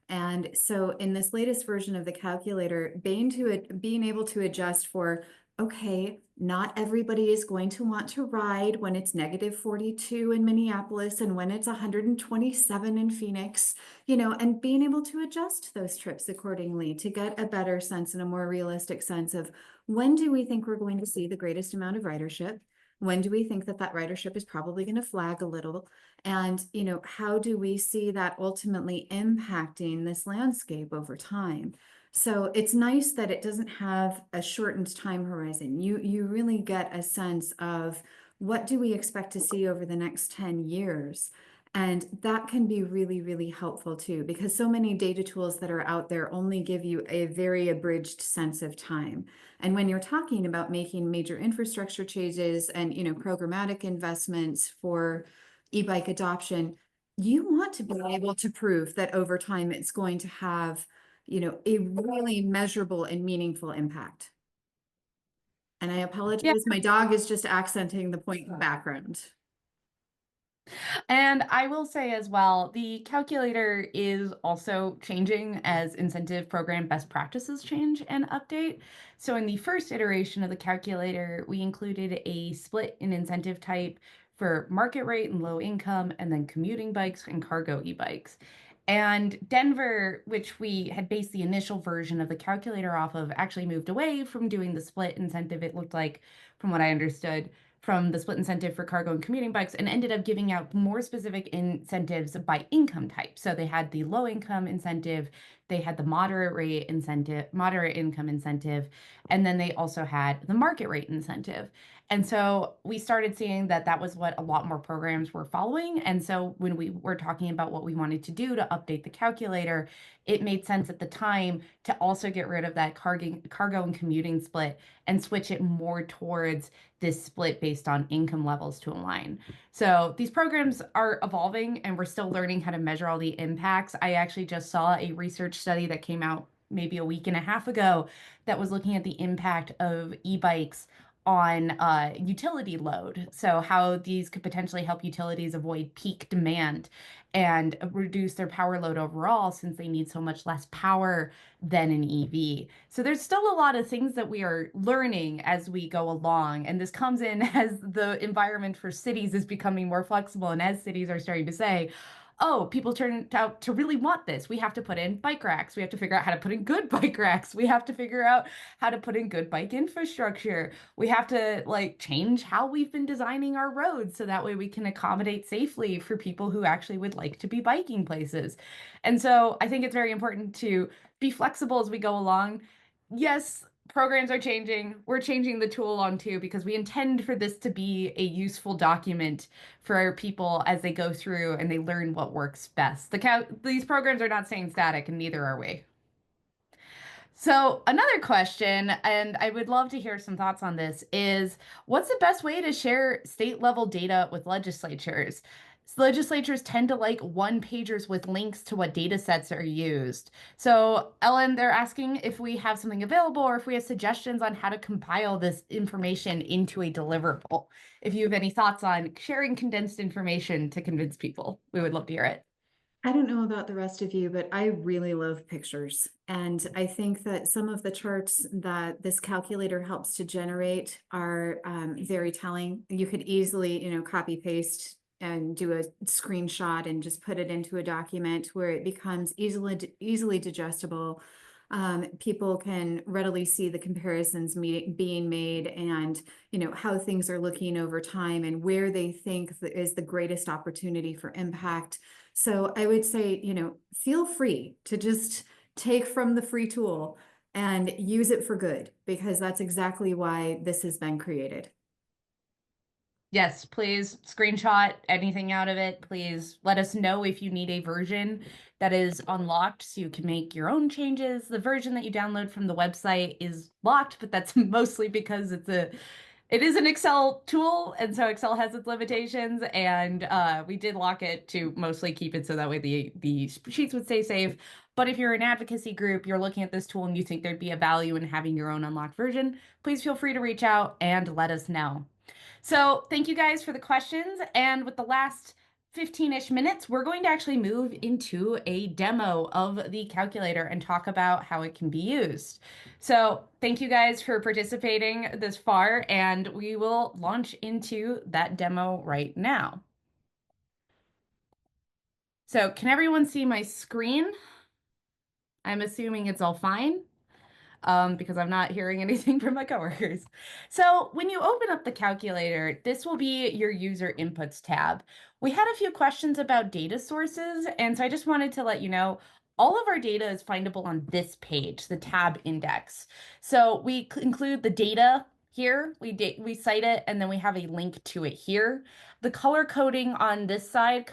And so in this latest version of the calculator, being able to adjust for, okay, not everybody is going to want to ride when it's -42 in Minneapolis and when it's 127 in Phoenix, and being able to adjust those trips accordingly to get a better sense and a more realistic sense of when do we think we're going to see the greatest amount of ridership? When do we think that ridership is probably going to flag a little? And, how do we see that ultimately impacting this landscape over time? So it's nice that it doesn't have a shortened time horizon. You really get a sense of what do we expect to see over the next 10 years. And that can be really, really helpful too, because so many data tools that are out there only give you a very abridged sense of time. And when you're talking about making major infrastructure changes and, programmatic investments for e-bike adoption, you want to be able to prove that over time it's going to have, a really measurable and meaningful impact. And I apologize, my dog is just accenting the point in the background. And I will say as well, the calculator is also changing as incentive program best practices change and update. So in the first iteration of the calculator, we included a split in incentive type for market rate and low income, and then commuting bikes and cargo e-bikes. And Denver, which we had based the initial version of the calculator off of, actually moved away from doing the split incentive, it looked like, from what I understood, from the split incentive for cargo and commuting bikes, and ended up giving out more specific incentives by income type. So they had the low income incentive they had the moderate rate incentive, moderate income incentive, and then they also had the market rate incentive. And so we started seeing that that was what a lot more programs were following. And so when we were talking about what we wanted to do to update the calculator, it made sense at the time to also get rid of that cargo and commuting split and switch it more towards this split based on income levels to align. So these programs are evolving and we're still learning how to measure all the impacts. I actually just saw a research study that came out maybe a week and a half ago that was looking at the impact of e-bikes on utility load. So how these could potentially help utilities avoid peak demand and reduce their power load overall, since they need so much less power than an EV. So there's still a lot of things that we are learning as we go along. And this comes in as the environment for cities is becoming more flexible. And as cities are starting to say, oh, people turn out to really want this. We have to put in bike racks. We have to figure out how to put in good bike racks. We have to figure out how to put in good bike infrastructure. We have to like change how we've been designing our roads so that way we can accommodate safely for people who actually would like to be biking places. And so I think it's very important to be flexible as we go along. Yes, programs are changing. We're changing the tool along too, because we intend for this to be a useful document for our people as they go through and they learn what works best. These programs are not staying static, and neither are we. So another question, and I would love to hear some thoughts on this, is what's the best way to share state level data with legislatures? Legislatures tend to like one-pagers with links to what data sets are used. So Ellen, they're asking if we have something available or if we have suggestions on how to compile this information into a deliverable. If you have any thoughts on sharing condensed information to convince people, we would love to hear it. I don't know about the rest of you, but I really love pictures. And I think that some of the charts that this calculator helps to generate are very telling. You could easily, copy paste and do a screenshot and just put it into a document where it becomes easily digestible. People can readily see the comparisons being made and, how things are looking over time and where they think is the greatest opportunity for impact. So I would say, feel free to just take from the free tool and use it for good, because that's exactly why this has been created. Yes, please screenshot anything out of it. Please let us know if you need a version that is unlocked so you can make your own changes. The version that you download from the website is locked, but that's mostly because it is an Excel tool, and so Excel has its limitations, and we did lock it to mostly keep it so that way the sheets would stay safe. But if you're an advocacy group, you're looking at this tool and you think there'd be a value in having your own unlocked version, please feel free to reach out and let us know. So thank you guys for the questions. And with the last 15-ish minutes, we're going to actually move into a demo of the calculator and talk about how it can be used. So thank you guys for participating this far, and we will launch into that demo right now. So can everyone see my screen? I'm assuming it's all fine. Because I'm not hearing anything from my coworkers. So when you open up the calculator, this will be your user inputs tab. We had a few questions about data sources, and so I just wanted to let you know all of our data is findable on this page, the tab index. So we include the data here, we cite it, and then we have a link to it here. The color coding on this side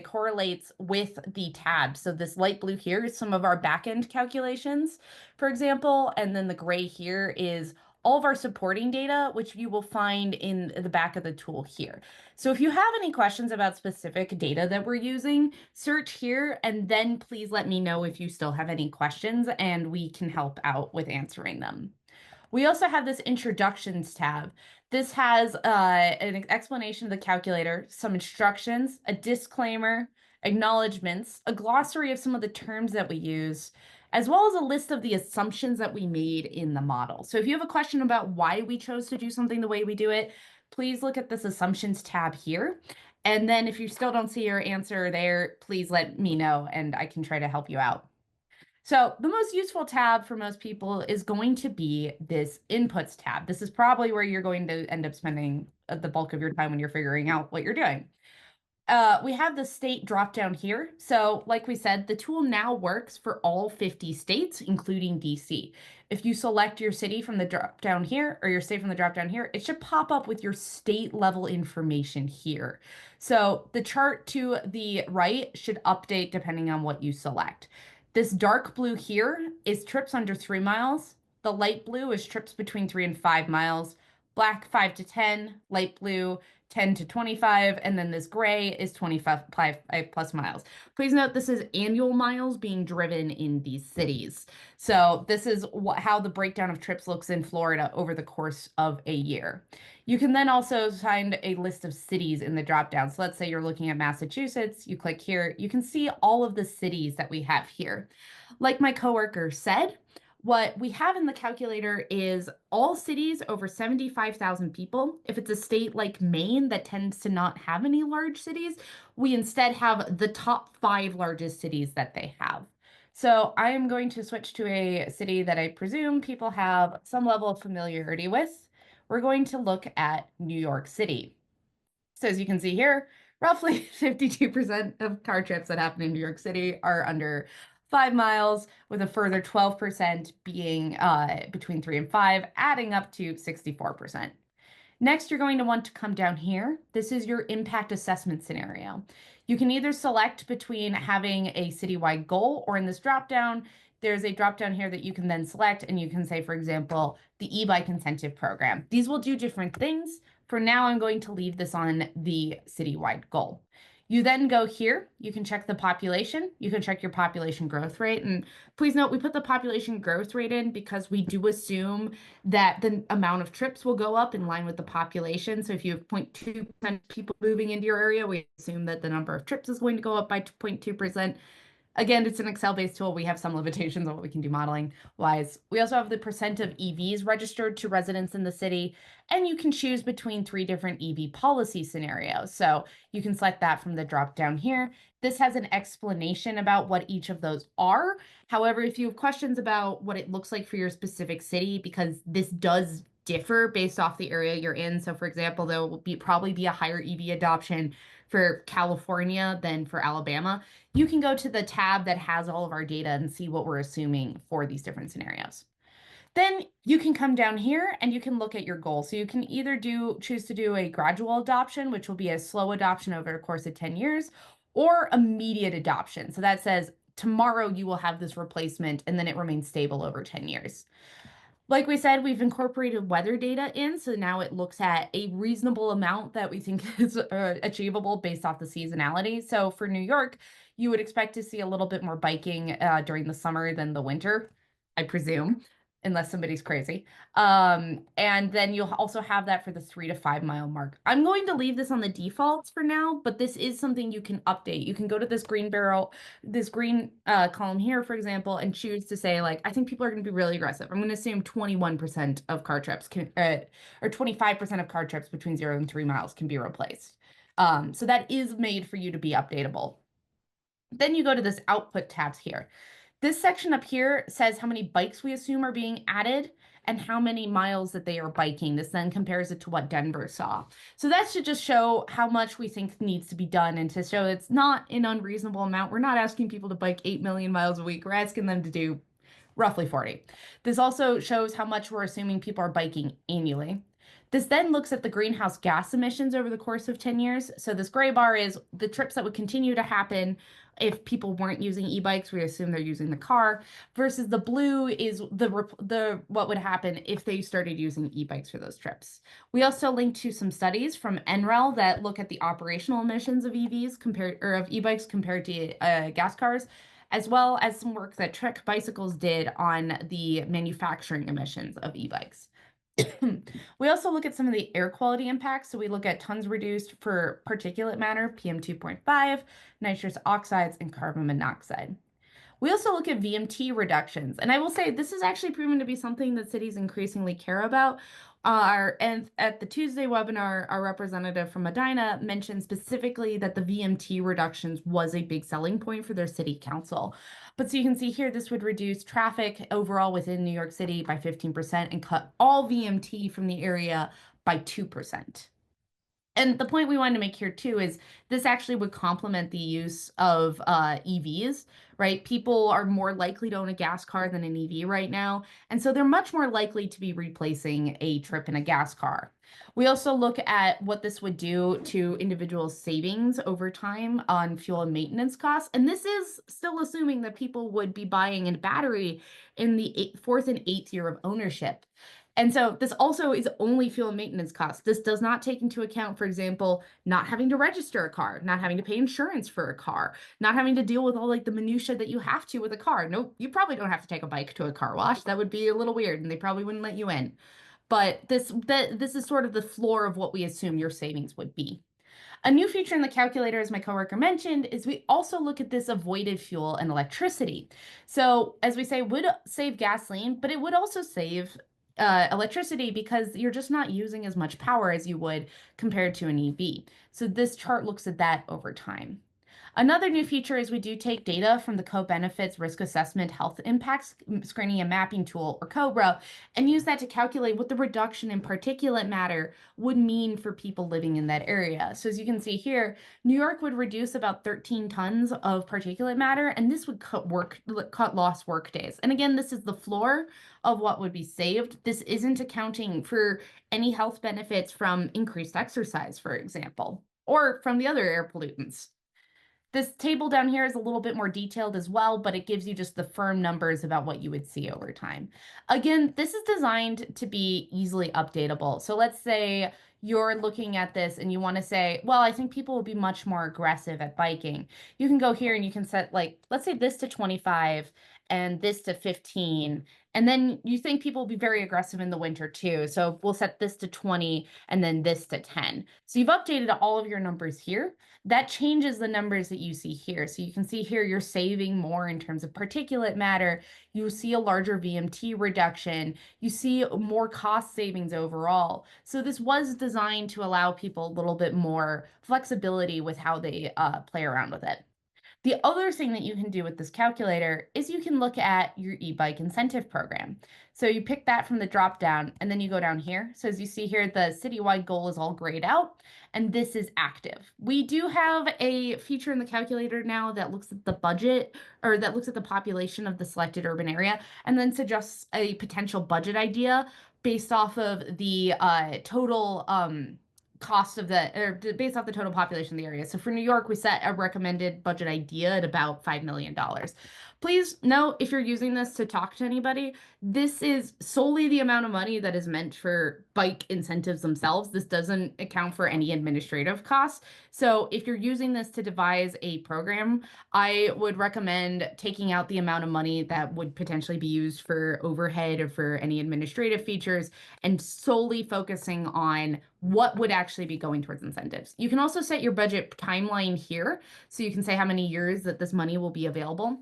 correlates with the tab. So this light blue here is some of our backend calculations, for example, and then the gray here is all of our supporting data, which you will find in the back of the tool here. So if you have any questions about specific data that we're using, search here, and then please let me know if you still have any questions and we can help out with answering them. We also have this introductions tab. This has an explanation of the calculator, some instructions, a disclaimer, acknowledgements, a glossary of some of the terms that we use, as well as a list of the assumptions that we made in the model. So if you have a question about why we chose to do something the way we do it, please look at this assumptions tab here. And then if you still don't see your answer there, please let me know and I can try to help you out. So the most useful tab for most people is going to be this inputs tab. This is probably where you're going to end up spending the bulk of your time when you're figuring out what you're doing. we have the state drop down here. So like we said, the tool now works for all 50 states, including DC. If you select your city from the drop down here or your state from the drop down here, it should pop up with your state level information here. So the chart to the right should update depending on what you select. This dark blue here is trips under 3 miles. The light blue is trips between 3 and 5 miles. Black 5 to 10, light blue 10 to 25, and then this gray is 25 plus miles. Please note this is annual miles being driven in these cities. So this is how the breakdown of trips looks in Florida over the course of a year. You can then also find a list of cities in the dropdown. So let's say you're looking at Massachusetts, you click here, you can see all of the cities that we have here. Like my coworker said, what we have in the calculator is all cities over 75,000 people. If it's a state like Maine that tends to not have any large cities, we instead have the top 5 largest cities that they have. So I am going to switch to a city that I presume people have some level of familiarity with. We're going to look at New York City. So as you can see here, roughly 52% of car trips that happen in New York City are under 5 miles, with a further 12% being between 3 and 5, adding up to 64%. Next, you're going to want to come down here. This is your impact assessment scenario. You can either select between having a citywide goal, or in this dropdown, there's a dropdown here that you can then select, and you can say, for example, the e-bike incentive program. These will do different things. For now, I'm going to leave this on the citywide goal. You then go here, you can check the population, you can check your population growth rate. And please note, we put the population growth rate in because we do assume that the amount of trips will go up in line with the population. So if you have 0.2% people moving into your area, we assume that the number of trips is going to go up by 0.2%. Again, it's an Excel-based tool. We have some limitations on what we can do modeling wise. We also have the percent of EVs registered to residents in the city, and you can choose between 3 different EV policy scenarios. So you can select that from the drop down here. This has an explanation about what each of those are. However, if you have questions about what it looks like for your specific city, because this does differ based off the area you're in. So for example, there will probably be a higher EV adoption for California than for Alabama. You can go to the tab that has all of our data and see what we're assuming for these different scenarios. Then you can come down here and you can look at your goal. So you can either choose to do a gradual adoption, which will be a slow adoption over a course of 10 years, or immediate adoption. So that says tomorrow you will have this replacement and then it remains stable over 10 years. Like we said, we've incorporated weather data in, so now it looks at a reasonable amount that we think is achievable based off the seasonality. So for New York, you would expect to see a little bit more biking during the summer than the winter, I presume, unless somebody's crazy. And then you'll also have that for the 3 to 5 mile mark. I'm going to leave this on the defaults for now, but this is something you can update. You can go to this green column here, for example, and choose to say, like, I think people are going to be really aggressive. I'm going to assume 21% of car trips or 25% of car trips between 0 and 3 miles can be replaced. So that is made for you to be updatable. Then you go to this output tabs here. This section up here says how many bikes we assume are being added and how many miles that they are biking. This then compares it to what Denver saw. So that should just show how much we think needs to be done, and to show it's not an unreasonable amount. We're not asking people to bike 8 million miles a week. We're asking them to do roughly 40. This also shows how much we're assuming people are biking annually. This then looks at the greenhouse gas emissions over the course of 10 years. So this gray bar is the trips that would continue to happen if people weren't using e-bikes. We assume they're using the car, versus the blue is the what would happen if they started using e-bikes for those trips. We also linked to some studies from NREL that look at the operational emissions of of e-bikes compared to gas cars, as well as some work that Trek Bicycles did on the manufacturing emissions of e-bikes. We also look at some of the air quality impacts. So we look at tons reduced for particulate matter, PM 2.5, nitrous oxides, and carbon monoxide. We also look at VMT reductions. And I will say this is actually proven to be something that cities increasingly care about. And at the Tuesday webinar, our representative from Medina mentioned specifically that the VMT reductions was a big selling point for their city council. But so you can see here, this would reduce traffic overall within New York City by 15% and cut all VMT from the area by 2%. And the point we wanted to make here too is this actually would complement the use of EVs, right? People are more likely to own a gas car than an EV right now. And so they're much more likely to be replacing a trip in a gas car. We also look at what this would do to individual savings over time on fuel and maintenance costs. And this is still assuming that people would be buying a battery in the fourth and eighth year of ownership. And so this also is only fuel and maintenance costs. This does not take into account, for example, not having to register a car, not having to pay insurance for a car, not having to deal with all like the minutia that you have to with a car. No, you probably don't have to take a bike to a car wash. That would be a little weird and they probably wouldn't let you in. But this is sort of the floor of what we assume your savings would be. A new feature in the calculator, as my coworker mentioned, is we also look at this avoided fuel and electricity. So as we say, would save gasoline, but it would also save electricity because you're just not using as much power as you would compared to an EV. So this chart looks at that over time. Another new feature is we do take data from the co-benefits risk assessment health impacts screening and mapping tool, or COBRA, and use that to calculate what the reduction in particulate matter would mean for people living in that area. So as you can see here, New York would reduce about 13 tons of particulate matter, and this would cut lost work days. And again, this is the floor of what would be saved. This isn't accounting for any health benefits from increased exercise, for example, or from the other air pollutants. This table down here is a little bit more detailed as well, but it gives you just the firm numbers about what you would see over time. Again, this is designed to be easily updatable. So let's say you're looking at this and you want to say, well, I think people will be much more aggressive at biking. You can go here and you can set, like, let's say this to 25 and this to 15. And then you think people will be very aggressive in the winter too. So we'll set this to 20 and then this to 10. So you've updated all of your numbers here. That changes the numbers that you see here. So you can see here you're saving more in terms of particulate matter. You see a larger VMT reduction. You see more cost savings overall. So this was designed to allow people a little bit more flexibility with how they play around with it. The other thing that you can do with this calculator is you can look at your e-bike incentive program. So you pick that from the drop down and then you go down here. So as you see here, the citywide goal is all grayed out and this is active. We do have a feature in the calculator now that looks at the budget, or that looks at the population of the selected urban area and then suggests a potential budget idea based off of the total cost of based off the total population of the area. So for New York, we set a recommended budget idea at about $5 million. Please note, if you're using this to talk to anybody, this is solely the amount of money that is meant for bike incentives themselves. This doesn't account for any administrative costs. So if you're using this to devise a program, I would recommend taking out the amount of money that would potentially be used for overhead or for any administrative features and solely focusing on what would actually be going towards incentives. You can also set your budget timeline here. So you can say how many years that this money will be available.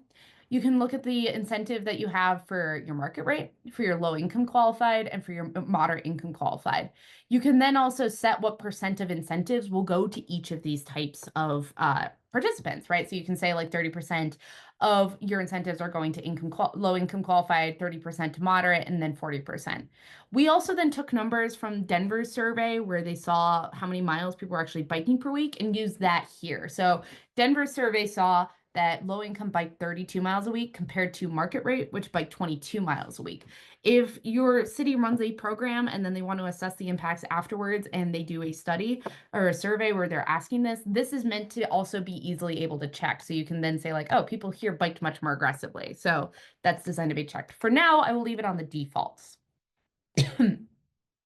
You can look at the incentive that you have for your market rate, for your low income qualified, and for your moderate income qualified. You can then also set what % of incentives will go to each of these types of participants, right? So you can say like 30% of your incentives are going to low income qualified, 30% to moderate, and then 40%. We also then took numbers from Denver's survey where they saw how many miles people were actually biking per week and used that here. So Denver's survey saw that low income bike 32 miles a week compared to market rate, which bike 22 miles a week. If your city runs a program and then they want to assess the impacts afterwards and they do a study or a survey where they're asking this is meant to also be easily able to check. So you can then say like, oh, people here biked much more aggressively. So that's designed to be checked. For now, I will leave it on the defaults.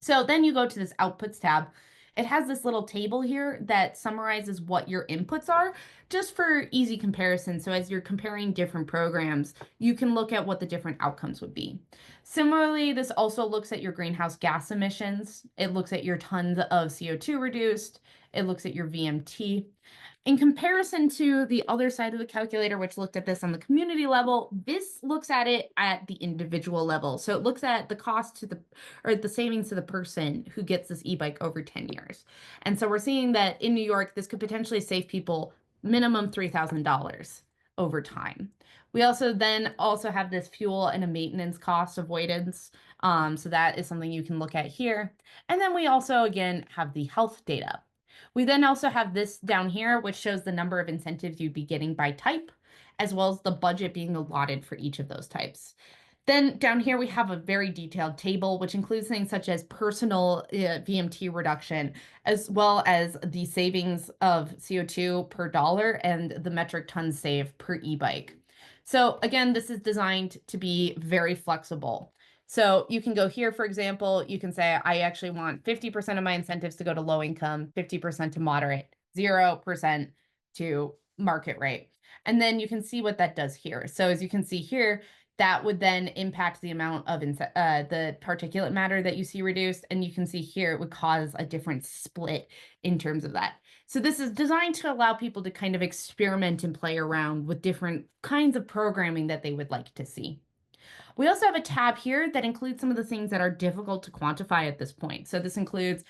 So then you go to this outputs tab. It has this little table here that summarizes what your inputs are, just for easy comparison. So as you're comparing different programs, you can look at what the different outcomes would be. Similarly, this also looks at your greenhouse gas emissions. It looks at your tons of CO2 reduced. It looks at your VMT. In comparison to the other side of the calculator, which looked at this on the community level, this looks at it at the individual level. So it looks at the cost to the savings to the person who gets this e-bike over 10 years. And so we're seeing that in New York, this could potentially save people minimum $3,000 over time. We also have this fuel and a maintenance cost avoidance. So that is something you can look at here. And then we also, again, have the health data. We then also have this down here, which shows the number of incentives you'd be getting by type, as well as the budget being allotted for each of those types. Then down here, we have a very detailed table, which includes things such as personal VMT reduction, as well as the savings of CO2 per dollar and the metric tons saved per e-bike. So again, this is designed to be very flexible. So you can go here, for example, you can say, I actually want 50% of my incentives to go to low income, 50% to moderate, 0% to market rate. And then you can see what that does here. So as you can see here, that would then impact the amount of the particulate matter that you see reduced. And you can see here, it would cause a different split in terms of that. So this is designed to allow people to kind of experiment and play around with different kinds of programming that they would like to see. We also have a tab here that includes some of the things that are difficult to quantify at this point. So this includes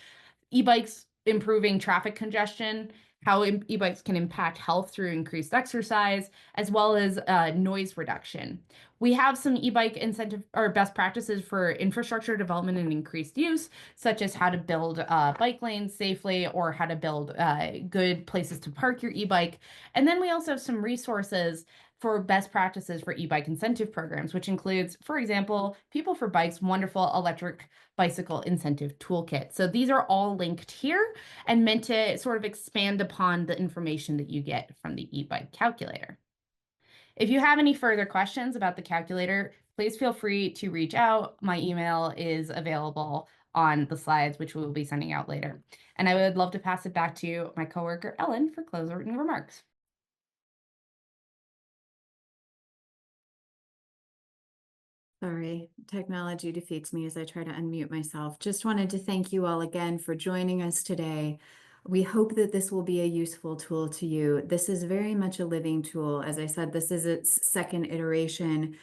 e-bikes improving traffic congestion, how e-bikes can impact health through increased exercise, as well as noise reduction. We have some e-bike incentive or best practices for infrastructure development and increased use, such as how to build bike lanes safely or how to build good places to park your e-bike. And then we also have some resources for best practices for e-bike incentive programs, which includes, for example, People for Bike's wonderful electric bicycle incentive toolkit. So these are all linked here and meant to sort of expand upon the information that you get from the e-bike calculator. If you have any further questions about the calculator, please feel free to reach out. My email is available on the slides, which we will be sending out later. And I would love to pass it back to my coworker, Ellen, for closing remarks. Sorry, technology defeats me as I try to unmute myself. Just wanted to thank you all again for joining us today. We hope that this will be a useful tool to you. This is very much a living tool. As I said, this is its second iteration.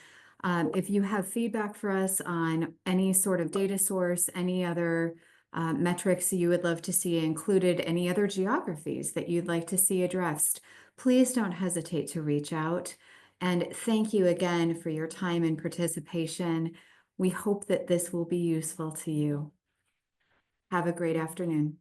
If you have feedback for us on any sort of data source, any other metrics you would love to see included, any other geographies that you'd like to see addressed, please don't hesitate to reach out. And thank you again for your time and participation. We hope that this will be useful to you. Have a great afternoon.